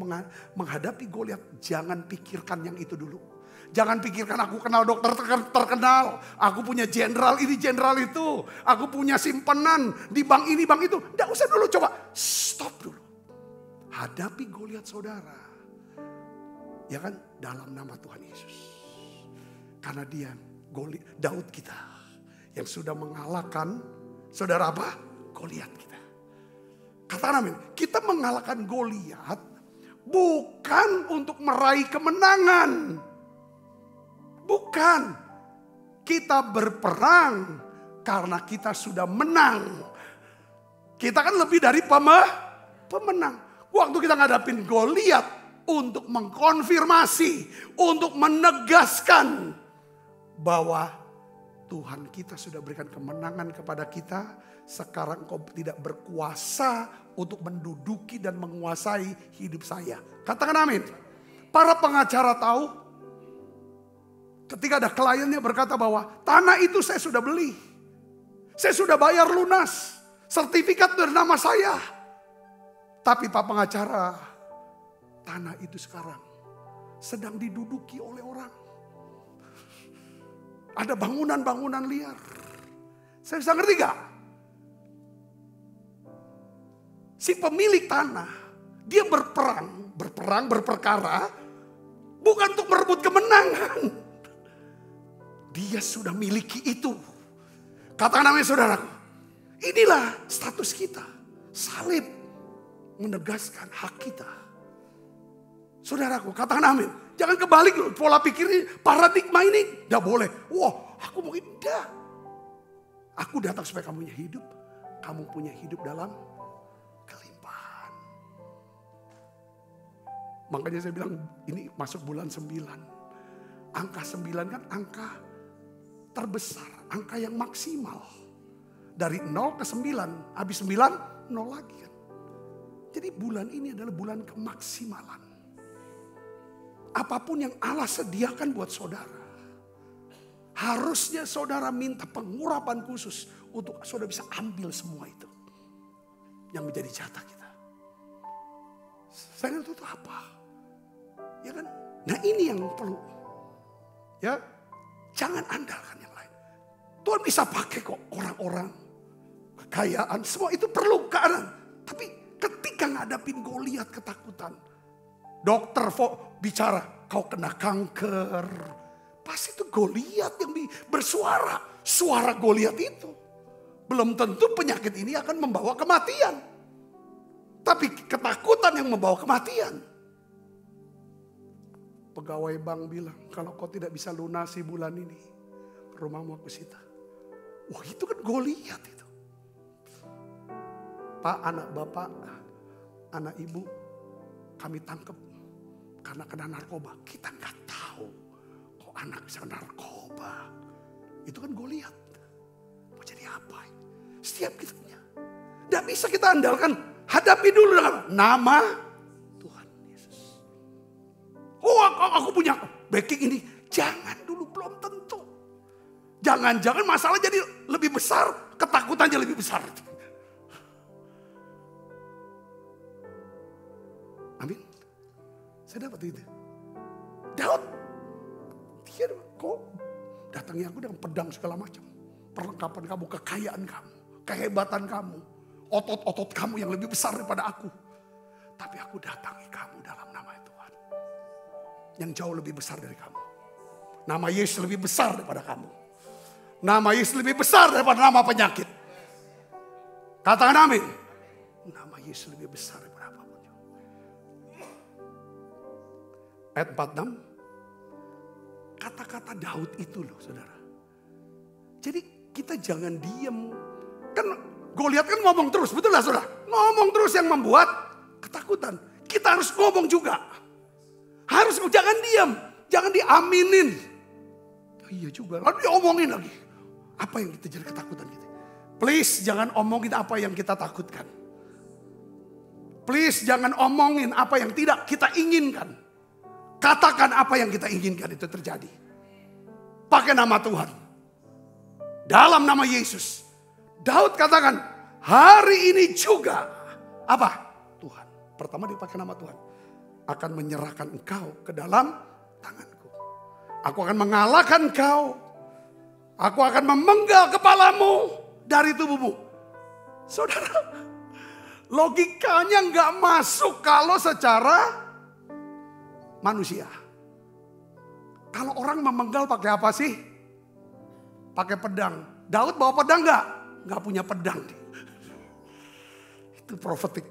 menghadapi Goliat, jangan pikirkan yang itu dulu. Jangan pikirkan aku kenal dokter terkenal. Aku punya jenderal ini, jenderal itu. Aku punya simpanan di bank ini, bank itu. Tidak usah dulu, coba stop dulu. Hadapi Goliat saudara. Ya kan? Dalam nama Tuhan Yesus. Karena dia, Daud kita. Yang sudah mengalahkan, saudara apa? Goliat kita. Katakan amin. Kita mengalahkan Goliat bukan untuk meraih kemenangan. Bukan. Kita berperang karena kita sudah menang. Kita kan lebih dari pemenang. Waktu kita ngadapin Goliat untuk mengkonfirmasi, untuk menegaskan bahwa Tuhan kita sudah berikan kemenangan kepada kita. Sekarang kau tidak berkuasa untuk menduduki dan menguasai hidup saya. Katakan amin. Para pengacara tahu. Ketika ada kliennya berkata bahwa tanah itu saya sudah beli. Saya sudah bayar lunas. Sertifikat dari nama saya. Tapi Pak pengacara, tanah itu sekarang sedang diduduki oleh orang. Ada bangunan-bangunan liar. Saya bisa ngerti gak? Si pemilik tanah, dia berperkara, bukan untuk merebut kemenangan. Dia sudah miliki itu. Katakan namanya saudaraku. Inilah status kita. Salib menegaskan hak kita. Saudaraku, katakan amin. Jangan kebalik loh. Pola pikir ini, paradigma ini. Tidak boleh. Wah, aku mungkin tidak. Aku datang supaya kamu punya hidup. Kamu punya hidup dalam kelimpahan. Makanya saya bilang ini masuk bulan 9. Angka 9 kan angka terbesar, angka yang maksimal. Dari 0 ke 9, habis 9, 0 lagi kan. Jadi bulan ini adalah bulan kemaksimalan. Apapun yang Allah sediakan buat saudara, harusnya saudara minta pengurapan khusus untuk saudara bisa ambil semua itu. Yang menjadi jatah kita. Saya itu apa? Ya kan? Nah ini yang perlu. Ya, jangan andalkan yang lain. Tuhan bisa pakai kok orang-orang, kekayaan, semua itu perlu keadaan. Tapi ketika ngadapin Goliat ketakutan, dokter bicara kau kena kanker, pasti itu Goliat yang bersuara. Suara Goliat itu belum tentu penyakit ini akan membawa kematian, tapi ketakutan yang membawa kematian. Pegawai bank bilang, kalau kau tidak bisa lunasi bulan ini, rumahmu aku sita. Wah itu kan Goliat itu. Pak, anak bapak, anak ibu, kami tangkap karena kena narkoba. Kita nggak tahu kok anak bisa narkoba. Itu kan Goliat. Mau jadi apa? Setiap kitanya. Nggak bisa kita andalkan. Hadapi dulu dengan nama Tuhan Yesus. Oh aku punya backing ini. Jangan dulu, belum tentu. Jangan-jangan masalah jadi lebih besar, ketakutannya lebih besar. Amin. Saya dapat itu. Daud, dia kok datangi aku dengan pedang segala macam. Perlengkapan kamu, kekayaan kamu, kehebatan kamu, otot-otot kamu yang lebih besar daripada aku. Tapi aku datangi kamu dalam nama Tuhan. Yang jauh lebih besar dari kamu. Nama Yesus lebih besar daripada kamu. Nama Yesus lebih besar daripada nama penyakit. Katakan amin. Nama Yesus lebih besar daripada apapun. Ayat 46. Kata-kata Daud itu loh saudara. Jadi kita jangan diam. Kan Goliat kan ngomong terus, betul lah saudara? Ngomong terus yang membuat ketakutan. Kita harus ngomong juga. Harus, jangan diam. Jangan diaminin. Oh, iya juga, lalu diomongin lagi. Apa yang kita jadi ketakutan kita? Please jangan omongin apa yang kita takutkan. Please jangan omongin apa yang tidak kita inginkan. Katakan apa yang kita inginkan itu terjadi. Pakai nama Tuhan. Dalam nama Yesus. Daud katakan, hari ini juga. Apa? Tuhan. Pertama dia pakai nama Tuhan. Akan menyerahkan engkau ke dalam tanganku. Aku akan mengalahkan engkau. Aku akan memenggal kepalamu dari tubuhmu. Saudara, logikanya nggak masuk kalau secara manusia. Kalau orang memenggal pakai apa sih? Pakai pedang. Daud bawa pedang nggak? Nggak punya pedang. Itu profetik.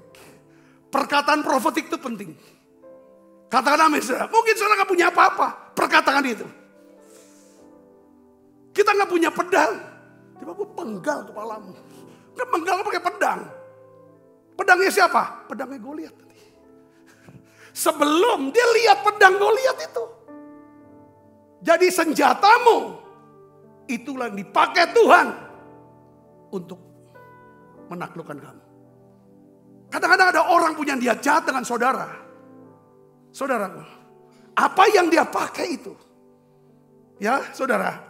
Perkataan profetik itu penting. Katakan amin saudara. Mungkin saudara nggak punya apa-apa. Perkataan itu. Kita nggak punya pedang. Tiba gue penggal kepalamu. Kan penggal pakai pedang. Pedangnya siapa? Pedangnya Goliat. Sebelum dia lihat pedang Goliat itu. Jadi senjatamu. Itulah yang dipakai Tuhan. Untuk menaklukkan kamu. Kadang-kadang ada orang punya niat jahat dengan saudara. Saudaraku. Apa yang dia pakai itu. Ya saudara.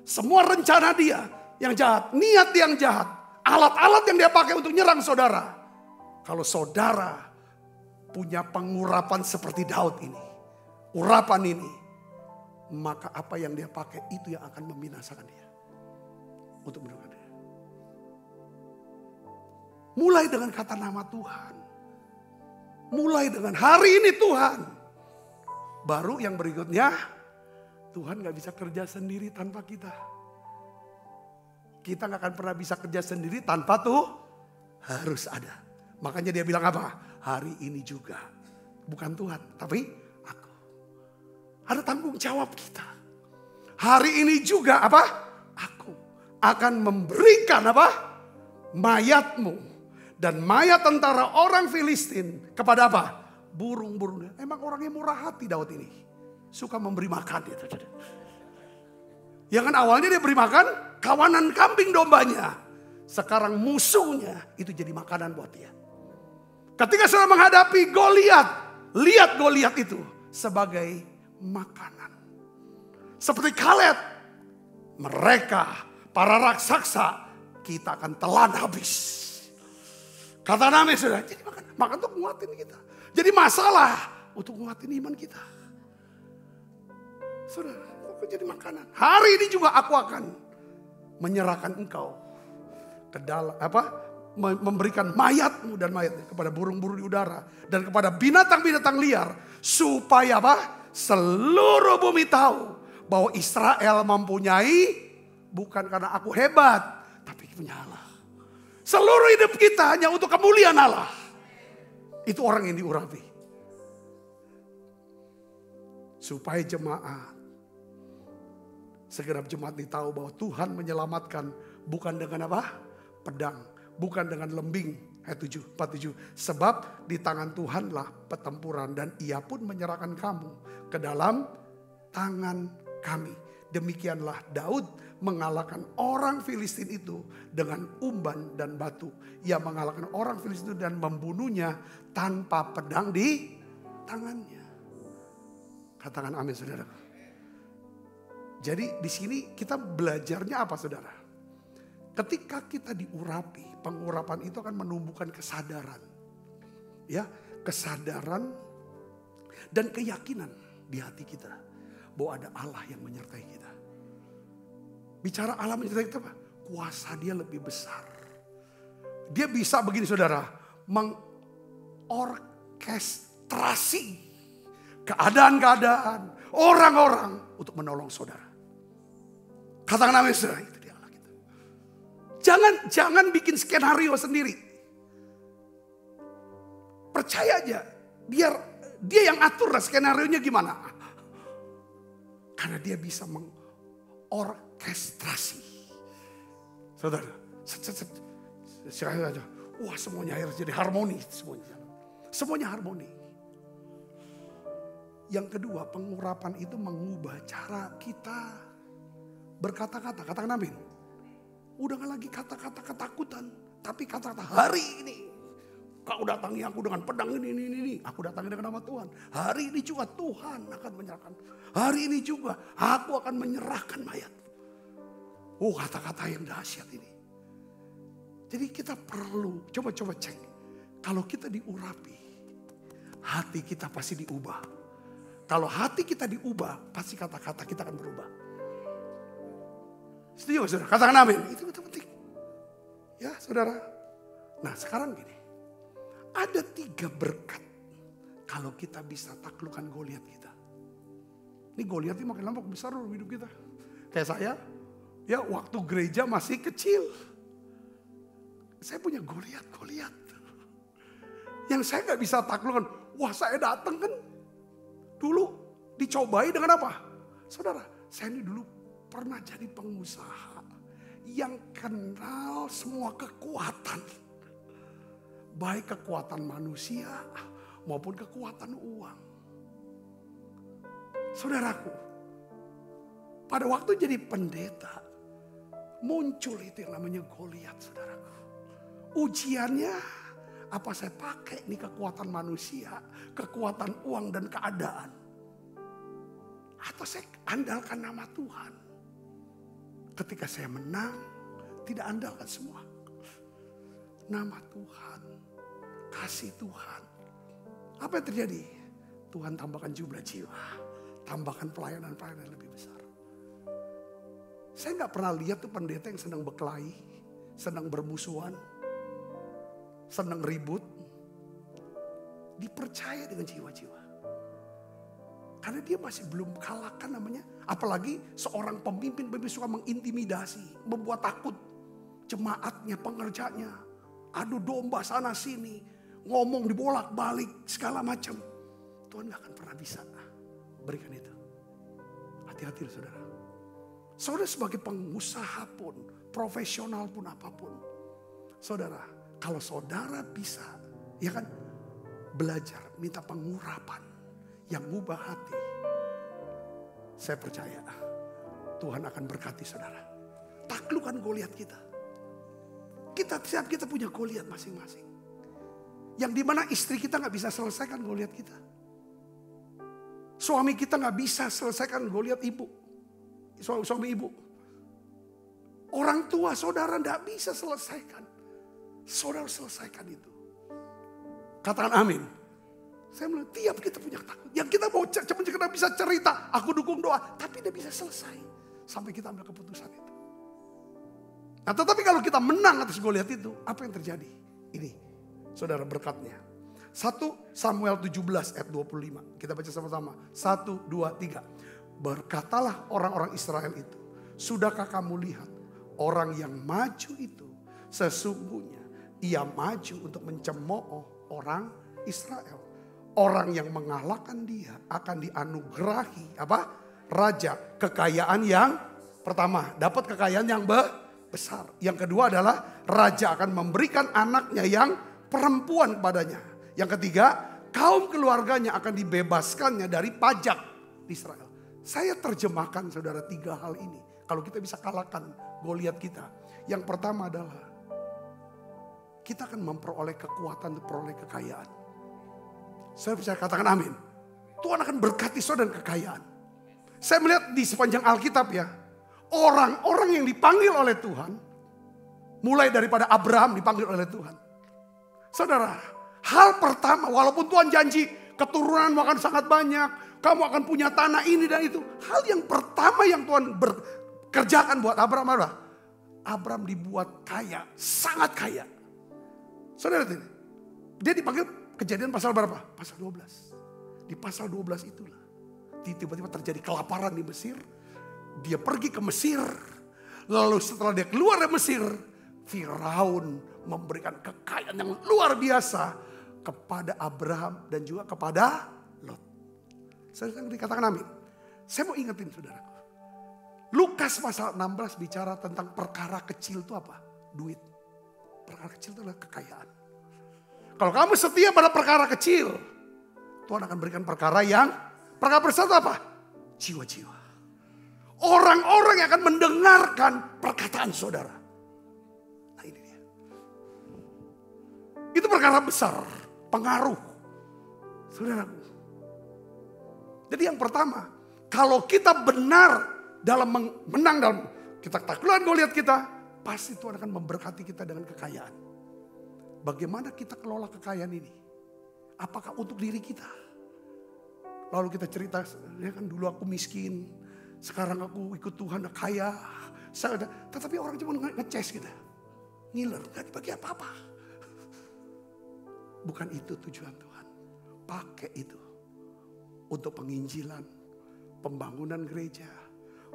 Semua rencana dia yang jahat. Niat yang jahat. Alat-alat yang dia pakai untuk nyerang saudara. Kalau saudara punya pengurapan seperti Daud ini. Urapan ini. Maka apa yang dia pakai itu yang akan membinasakan dia. Untuk menurunkan dia. Mulai dengan kata nama Tuhan. Mulai dengan hari ini Tuhan. Baru yang berikutnya. Tuhan gak bisa kerja sendiri tanpa kita. Kita gak akan pernah bisa kerja sendiri tanpa tuh harus ada. Makanya dia bilang apa? Hari ini juga. Bukan Tuhan, tapi aku. Ada tanggung jawab kita. Hari ini juga apa? Aku akan memberikan apa? Mayatmu. Dan mayat tentara orang Filistin kepada apa? Burung-burung. Emang orangnya murah hati Daud ini. Suka memberi makan dia. Yang kan awalnya dia beri makan kawanan kambing dombanya. Sekarang musuhnya itu jadi makanan buat dia. Ketika saudara menghadapi Goliat, lihat Goliat itu sebagai makanan. Seperti Kaleb, mereka para raksasa kita akan telan habis. Kata nama saudara, jadi makan untuk nguatin kita. Jadi masalah untuk nguatin iman kita. Saudara, aku jadi makanan. Hari ini juga aku akan menyerahkan engkau ke dalam memberikan mayatmu dan mayatnya kepada burung-burung di udara dan kepada binatang-binatang liar supaya apa? Seluruh bumi tahu bahwa Israel mempunyai bukan karena aku hebat, tapi punya Allah. Seluruh hidup kita hanya untuk kemuliaan Allah. Itu orang yang diurapi. Supaya jemaat, segenap jemaat ini tahu bahwa Tuhan menyelamatkan bukan dengan apa? Pedang. Bukan dengan lembing. Ayat 47. Sebab di tangan Tuhanlah pertempuran dan ia pun menyerahkan kamu ke dalam tangan kami. Demikianlah Daud mengalahkan orang Filistin itu dengan umban dan batu. Ia mengalahkan orang Filistin itu dan membunuhnya tanpa pedang di tangannya. Katakan amin saudara. Jadi di sini kita belajarnya apa saudara? Ketika kita diurapi, pengurapan itu akan menumbuhkan kesadaran. Ya, kesadaran dan keyakinan di hati kita bahwa ada Allah yang menyertai kita. Bicara Allah menyertai kita apa? Kuasa dia lebih besar. Dia bisa begini saudara, mengorkestrasi keadaan-keadaan, orang-orang untuk menolong saudara. Katakan amin saudara, itu dia Allah kita. Jangan bikin skenario sendiri. Percaya aja, biar dia yang atur skenarionya gimana. Karena dia bisa mengorkestrasi. Saudara, wah semuanya akhirnya jadi harmoni. Semuanya harmoni. Yang kedua, pengurapan itu mengubah cara kita berkata-kata. Katakan amin. Udah gak lagi kata-kata ketakutan. Tapi kata-kata hari ini. Kau datangi aku dengan pedang ini. Aku datangi dengan nama Tuhan. Hari ini juga Tuhan akan menyerahkan. Hari ini juga aku akan menyerahkan mayat. Oh, kata-kata yang dahsyat ini. Jadi kita perlu coba cek. Kalau kita diurapi, hati kita pasti diubah. Kalau hati kita diubah, pasti kata-kata kita akan berubah. Setuju saudara? Katakan amin. Itu penting. Ya saudara. Nah sekarang gini. Ada 3 berkat kalau kita bisa taklukkan Goliat kita. Ini Goliat ini makin lama besar loh hidup kita. Kayak saya, ya waktu gereja masih kecil. Saya punya Goliat. Yang saya gak bisa taklukkan. Wah saya datang kan dulu dicobai dengan apa? Saudara, saya ini dulu pernah jadi pengusaha yang kenal semua kekuatan. Baik kekuatan manusia maupun kekuatan uang. Saudaraku, pada waktu jadi pendeta, muncul itu yang namanya Goliat, saudaraku. Ujiannya, apa saya pakai nih kekuatan manusia, kekuatan uang dan keadaan. Atau saya andalkan nama Tuhan. Ketika saya menang, tidak andalkan semua. Nama Tuhan, kasih Tuhan. Apa yang terjadi? Tuhan tambahkan jumlah jiwa. Tambahkan pelayanan-pelayanan yang lebih besar. Saya gak pernah lihat tuh pendeta yang senang berkelahi. Senang bermusuhan. Senang ribut. Dipercaya dengan jiwa-jiwa. Karena dia masih belum kalahkan namanya. Apalagi seorang pemimpin suka mengintimidasi. Membuat takut jemaatnya, pengerjanya. Adu domba sana sini. Ngomong dibolak-balik segala macam. Tuhan gak akan pernah bisa berikan itu. Hati-hati saudara. Saudara sebagai pengusaha pun, profesional pun apapun. Saudara, kalau saudara bisa, ya kan, belajar, minta pengurapan yang mengubah hati. Saya percaya Tuhan akan berkati saudara. Taklukkan Goliat kita. Setiap kita punya Goliat masing-masing. Yang dimana istri kita gak bisa selesaikan Goliat kita. Suami kita gak bisa selesaikan Goliat ibu. Suami ibu. Orang tua saudara gak bisa selesaikan. Saudara selesaikan itu. Katakan amin. Saya bilang tiap kita punya takut. Yang kita mau kita bisa cerita. Aku dukung doa. Tapi tidak bisa selesai. Sampai kita ambil keputusan itu. Nah tetapi kalau kita menang atas Goliat itu. Apa yang terjadi? Ini saudara berkatnya. 1 Samuel 17 ayat 25. Kita baca sama-sama. 1, 2, 3. Berkatalah orang-orang Israel itu. Sudahkah kamu lihat orang yang maju itu. Sesungguhnya ia maju untuk mencemooh orang Israel. Orang yang mengalahkan dia akan dianugerahi apa? Raja, kekayaan yang pertama, dapat kekayaan yang besar. Yang kedua adalah raja akan memberikan anaknya yang perempuan kepadanya. Yang ketiga, kaum keluarganya akan dibebaskannya dari pajak di Israel. Saya terjemahkan saudara 3 hal ini. Kalau kita bisa kalahkan Goliat kita. Yang pertama adalah kita akan memperoleh kekuatan untuk peroleh kekayaan. Saya bisa katakan amin. Tuhan akan berkati saudara dengan kekayaan. Saya melihat di sepanjang Alkitab ya, orang-orang yang dipanggil oleh Tuhan, mulai daripada Abraham dipanggil oleh Tuhan. Saudara, hal pertama, walaupun Tuhan janji keturunan akan sangat banyak, kamu akan punya tanah ini dan itu. Hal yang pertama yang Tuhan kerjakan buat Abraham adalah Abraham dibuat kaya, sangat kaya. Saudara, dia dipanggil Kejadian pasal berapa? Pasal 12. Di pasal 12 itulah tiba-tiba terjadi kelaparan di Mesir. Dia pergi ke Mesir. Lalu setelah dia keluar dari Mesir, Firaun memberikan kekayaan yang luar biasa kepada Abraham dan juga kepada Lot. Saya dikatakan amin. Saya mau ingetin saudaraku. Lukas pasal 16 bicara tentang perkara kecil itu apa? Duit. Perkara kecil itu adalah kekayaan. Kalau kamu setia pada perkara kecil, Tuhan akan berikan perkara besar itu apa? Jiwa-jiwa. Orang-orang yang akan mendengarkan perkataan saudara. Nah ini dia. Itu perkara besar, pengaruh. Saudaraku. Jadi yang pertama, kalau kita benar dalam menang dalam kita taklukkan Goliat kita, pasti Tuhan akan memberkati kita dengan kekayaan. Bagaimana kita kelola kekayaan ini? Apakah untuk diri kita? Lalu kita cerita, ya kan dulu aku miskin, sekarang aku ikut Tuhan kaya. Tetapi orang cuma ngeces gitu. Ngiler, gak dibagi apa-apa. Bukan itu tujuan Tuhan. Pakai itu untuk penginjilan, pembangunan gereja,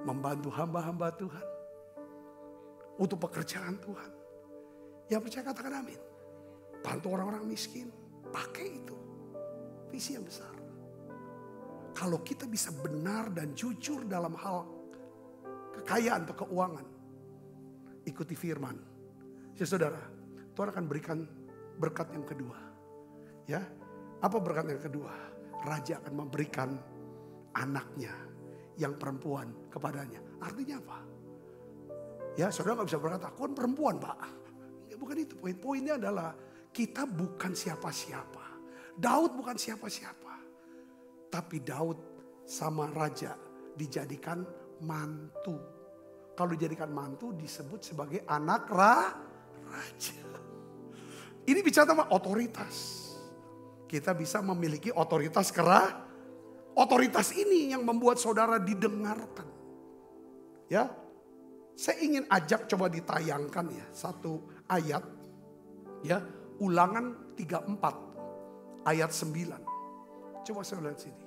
membantu hamba-hamba Tuhan. Untuk pekerjaan Tuhan. Yang percaya katakan amin. Bantu orang-orang miskin. Pakai itu. Visi yang besar. Kalau kita bisa benar dan jujur dalam hal kekayaan atau keuangan. Ikuti firman. Ya saudara, Tuhan akan berikan berkat yang kedua. Ya, apa berkat yang kedua? Raja akan memberikan anaknya yang perempuan kepadanya. Artinya apa? Ya saudara gak bisa berkata, aku kan perempuan pak. Ya, bukan itu, poinnya adalah kita bukan siapa-siapa. Daud bukan siapa-siapa. Tapi Daud sama raja dijadikan mantu. Kalau dijadikan mantu disebut sebagai anak raja. Ini bicara tentang otoritas. Kita bisa memiliki otoritas otoritas ini yang membuat saudara didengarkan. Ya, saya ingin ajak coba ditayangkan ya satu ayat. Ya, Ulangan 34 ayat 9. Coba saya lihat sini.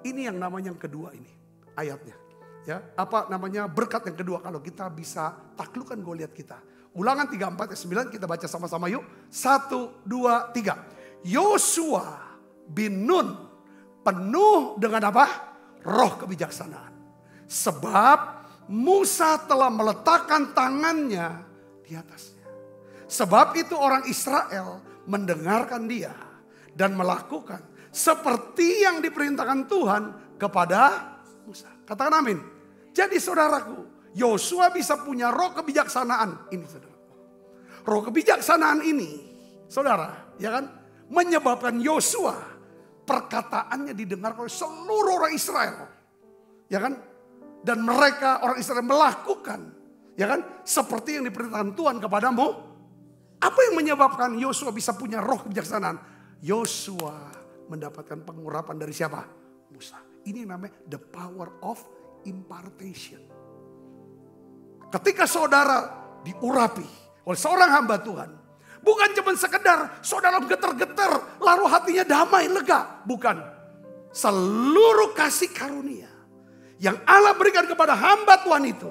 Ini yang namanya yang kedua ini ayatnya. Ya, apa namanya berkat yang kedua kalau kita bisa taklukkan Goliat kita. Ulangan 34 ayat 9 kita baca sama-sama yuk. 1, 2, 3. Yosua bin Nun penuh dengan apa? Roh kebijaksanaan. Sebab Musa telah meletakkan tangannya di atasnya. Sebab itu orang Israel mendengarkan dia dan melakukan seperti yang diperintahkan Tuhan kepada Musa. Katakan amin. Jadi saudaraku, Yosua bisa punya roh kebijaksanaan. Ini saudara. Roh kebijaksanaan ini, saudara, ya kan, menyebabkan Yosua perkataannya didengar oleh seluruh orang Israel. Ya kan? Dan mereka orang Israel melakukan, ya kan, seperti yang diperintahkan Tuhan kepadamu. Apa yang menyebabkan Yosua bisa punya roh kebijaksanaan? Yosua mendapatkan pengurapan dari siapa? Musa. Ini namanya the power of impartation. Ketika saudara diurapi oleh seorang hamba Tuhan. Bukan cuma sekedar saudara getar-getar lalu hatinya damai, lega. Bukan. Seluruh kasih karunia yang Allah berikan kepada hamba Tuhan itu.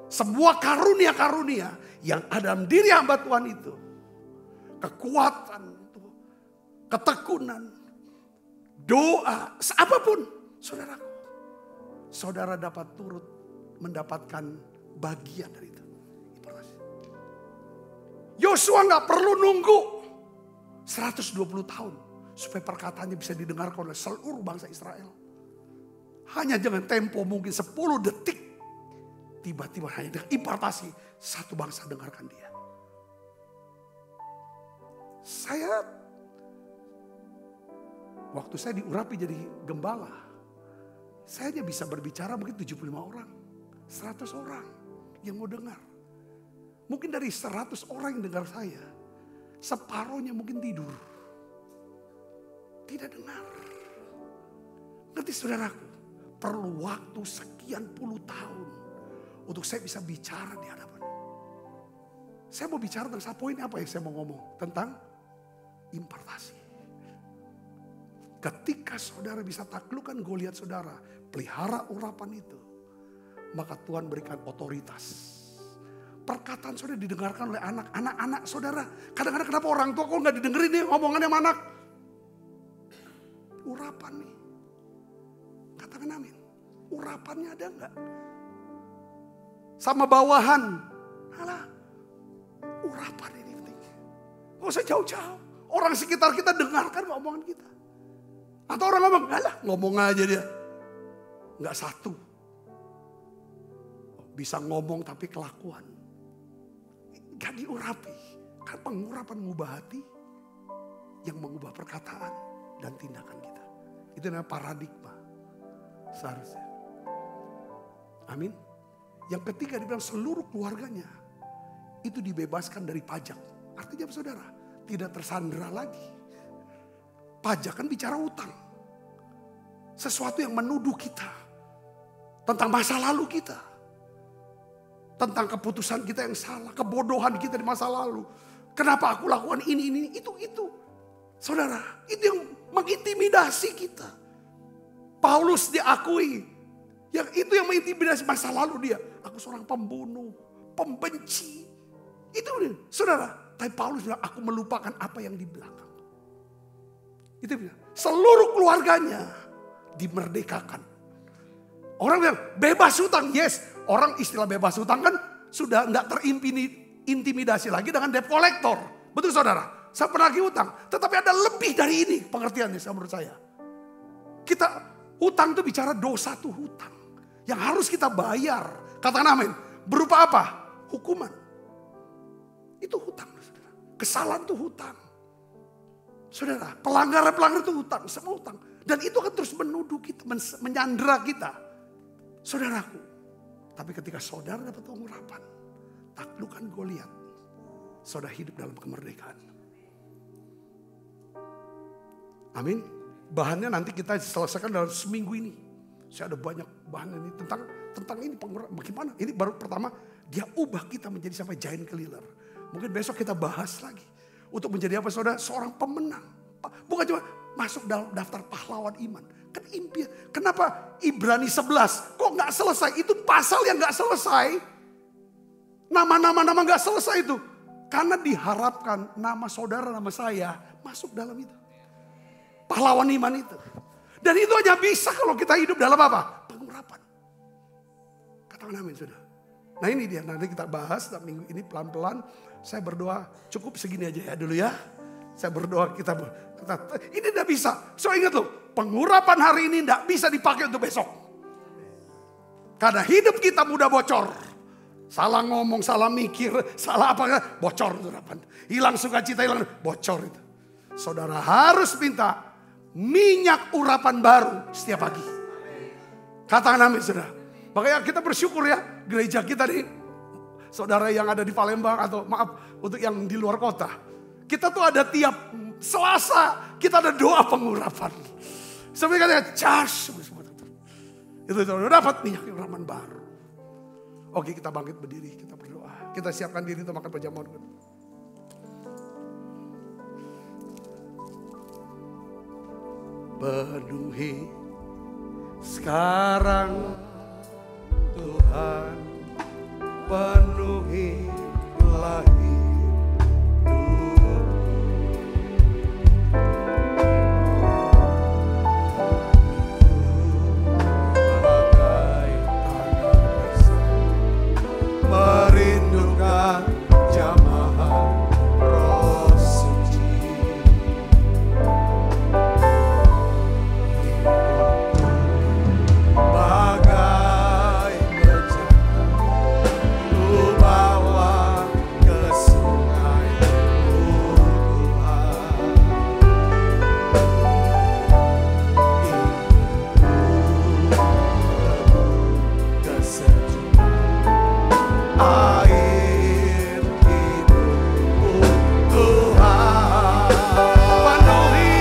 Semua karunia-karunia yang ada dalam diri hamba Tuhan itu. Kekuatan, ketekunan, doa, apapun saudaraku. Saudara dapat turut mendapatkan bagian dari itu. Yosua gak perlu nunggu 120 tahun supaya perkataannya bisa didengarkan oleh seluruh bangsa Israel. Hanya dengan tempo mungkin 10 detik. Tiba-tiba hanya dengan impartasi satu bangsa dengarkan dia. Waktu saya diurapi jadi gembala. Saya hanya bisa berbicara mungkin 75 orang, 100 orang yang mau dengar. Mungkin dari 100 orang yang dengar saya, separuhnya mungkin tidur. Tidak dengar. Ngerti saudaraku, perlu waktu sekian puluh tahun untuk saya bisa bicara di hadapan. Saya mau bicara tentang satu poin apa yang saya mau ngomong. Tentang impartasi. Ketika saudara bisa taklukkan Goliat saudara, pelihara urapan itu, maka Tuhan berikan otoritas. Perkataan saudara didengarkan oleh anak-anak saudara. Kadang-kadang kenapa orang tua kok gak didengerin nih omongannya sama anak? Urapan nih. Katakan amin. Urapannya ada gak? Sama bawahan. Alah, urapan ini penting. Gak usah jauh-jauh. Orang sekitar kita dengarkan omongan kita. Atau orang ngomong, alah ngomong aja dia. Gak satu. Bisa ngomong tapi kelakuan. Gak diurapi. Kan pengurapan mengubah hati. Yang mengubah perkataan dan tindakan kita. Itu namanya paradigma. Seharusnya. Amin. Yang ketiga dibilang seluruh keluarganya. Itu dibebaskan dari pajak. Artinya saudara, tidak tersandera lagi. Pajak kan bicara utang. Sesuatu yang menuduh kita. Tentang masa lalu kita. Tentang keputusan kita yang salah. Kebodohan kita di masa lalu. Kenapa aku lakukan ini, itu. Saudara, itu yang mengintimidasi kita. Paulus diakui. Itu yang mengintimidasi masa lalu dia. Aku seorang pembunuh, pembenci. Itu saudara. Tapi Paulus bilang, aku melupakan apa yang di belakang. Itu bilang, seluruh keluarganya dimerdekakan. Orang bilang, bebas hutang. Yes, orang istilah bebas hutang kan sudah tidak terintimidasi lagi dengan debt collector. Betul saudara? Saya pernah lagi hutang. Tetapi ada lebih dari ini pengertiannya menurut saya. Kita, hutang itu bicara dosa tuh hutang. Yang harus kita bayar. Katakan amin. Berupa apa? Hukuman. Itu hutang. Saudara. Kesalahan itu hutang. Saudara, pelanggaran itu hutang. Semua hutang. Dan itu akan terus menuduh kita. Menyandera kita. Saudaraku. Tapi ketika saudara dapat pengurapan. Taklukkan Goliat. Saudara hidup dalam kemerdekaan. Amin. Bahannya nanti kita selesaikan dalam seminggu ini. Saya ada banyak bahan ini tentang ini pengurapan. Bagaimana? Ini baru pertama. Dia ubah kita menjadi sampai giant killer. Mungkin besok kita bahas lagi. Untuk menjadi apa saudara? Seorang pemenang. Bukan cuma masuk dalam daftar pahlawan iman. Kan impian. Kenapa Ibrani 11? Kok gak selesai? Itu pasal yang gak selesai. Nama-nama gak selesai itu. Karena diharapkan nama saudara, nama saya masuk dalam itu. Pahlawan iman itu. Dan itu hanya bisa kalau kita hidup dalam apa? Pengurapan. Katakan amin saudara. Nah ini dia, nanti kita bahas minggu ini pelan-pelan. Saya berdoa cukup segini aja ya dulu ya. Saya berdoa kita ini tidak bisa. So ingat loh, pengurapan hari ini tidak bisa dipakai untuk besok. Karena hidup kita mudah bocor. Salah ngomong, salah mikir, salah apa, bocor. Hilang sukacita, hilang bocor itu. Saudara harus minta minyak urapan baru setiap pagi. Katakan amin saudara. Makanya kita bersyukur ya, gereja kita nih, saudara yang ada di Palembang atau maaf untuk yang di luar kota. Kita tuh ada tiap Selasa, kita ada doa pengurapan. Sampai katanya charge. Itu saudara dapat minyak urapan baru. Oke kita bangkit berdiri, kita berdoa. Kita siapkan diri untuk makan perjamuan. Penuhi sekarang Tuhan, penuhi lagi bagai tanah besar, merindukan jamahan Roh Suci. Bagai bejana, ku bawa ke air hidupku Tuhan. Penuhi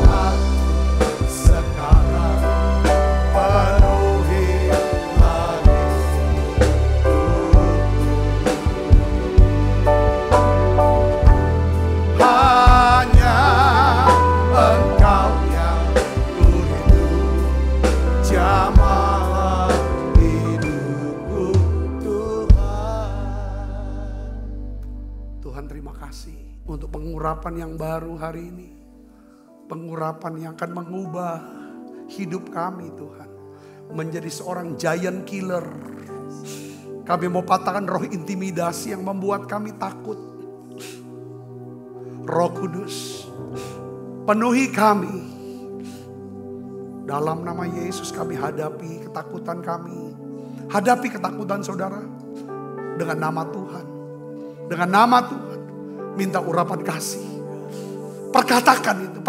hati sekarang, penuhi lagi hanya Engkau yang ku rindu, jamaah hidupku Tuhan. Tuhan, terima kasih untuk pengurapan yang baru hari ini. Pengurapan yang akan mengubah hidup kami Tuhan. Menjadi seorang giant killer. Kami mau patahkan roh intimidasi yang membuat kami takut. Roh Kudus, penuhi kami. Dalam nama Yesus kami hadapi ketakutan kami. Hadapi ketakutan saudara dengan nama Tuhan. Dengan nama Tuhan. Minta urapan kasih. Perkatakan itu.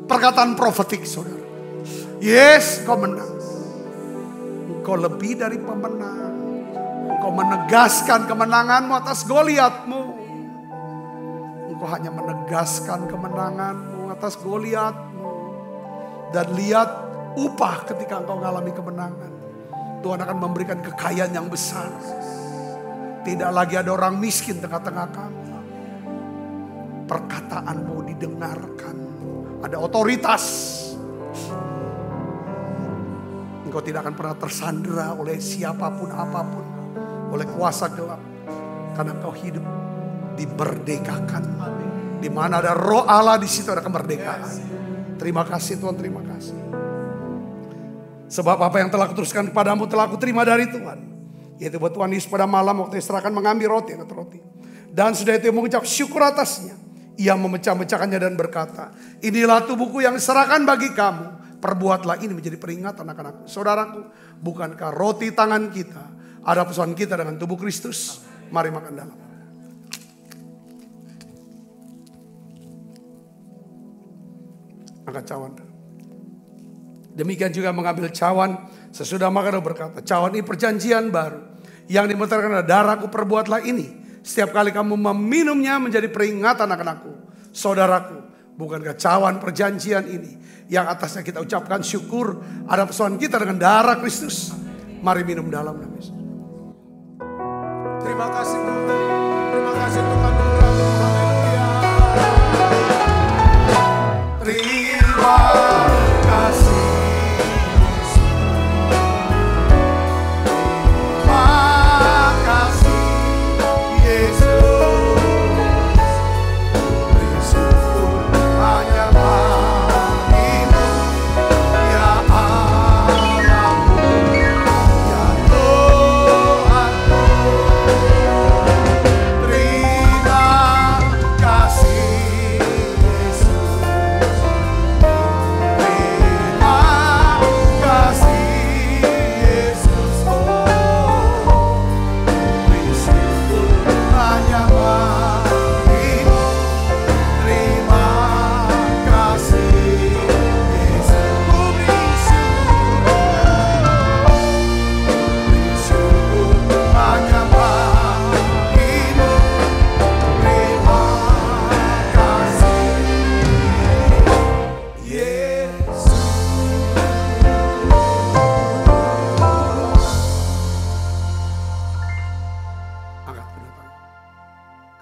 Perkataan profetik saudara. Yes, kau menang. Engkau lebih dari pemenang. Engkau menegaskan kemenanganmu atas Goliatmu. Engkau hanya menegaskan kemenanganmu atas Goliatmu. Dan lihat upah ketika engkau mengalami kemenangan. Tuhan akan memberikan kekayaan yang besar. Tidak lagi ada orang miskin tengah-tengah kami. Perkataanmu didengarkan. Ada otoritas. Engkau tidak akan pernah tersandera oleh siapapun apapun. Oleh kuasa gelap. Karena engkau hidup dimerdekakan. Di mana ada roh Allah, di situ ada kemerdekaan. Terima kasih Tuhan, terima kasih. Sebab apa yang telah kuteruskan kepadamu telah kuterima dari Tuhan. Yaitu buat Tuhan Yesus pada malam waktu diserahkan mengambil roti, angkat roti. Dan sudah itu mengucap syukur atasnya. Ia memecah-mecahkannya dan berkata, inilah tubuhku yang diserahkan bagi kamu. Perbuatlah ini menjadi peringatan anak-anakku. Saudaraku, bukankah roti tangan kita ada pesan kita dengan tubuh Kristus? Mari makan dalam. Angkat cawan. Demikian juga mengambil cawan. Sesudah makan berkata, cawan ini perjanjian baru. Yang dimeterkan adalah darahku, perbuatlah ini. Setiap kali kamu meminumnya menjadi peringatan anak-anakku. Saudaraku, bukankah cawan perjanjian ini yang atasnya kita ucapkan syukur ada pesan kita dengan darah Kristus. Mari minum dalam nama Yesus. Terima kasih Tuhan. Terima kasih Tuhan. Haleluya. Terima kasih.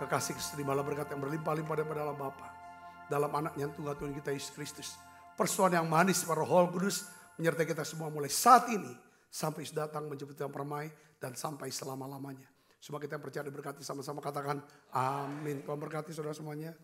Kekasih terimalah berkat yang berlimpah-limpah daripada Allah Bapa. Dalam anaknya Tuhan kita Yesus Kristus. Persekutuan yang manis para Roh Kudus menyertai kita semua mulai saat ini. Sampai datang menjemput yang permai dan sampai selama-lamanya. Semua kita yang percaya diberkati sama-sama katakan amin. Tuhan berkati saudara semuanya.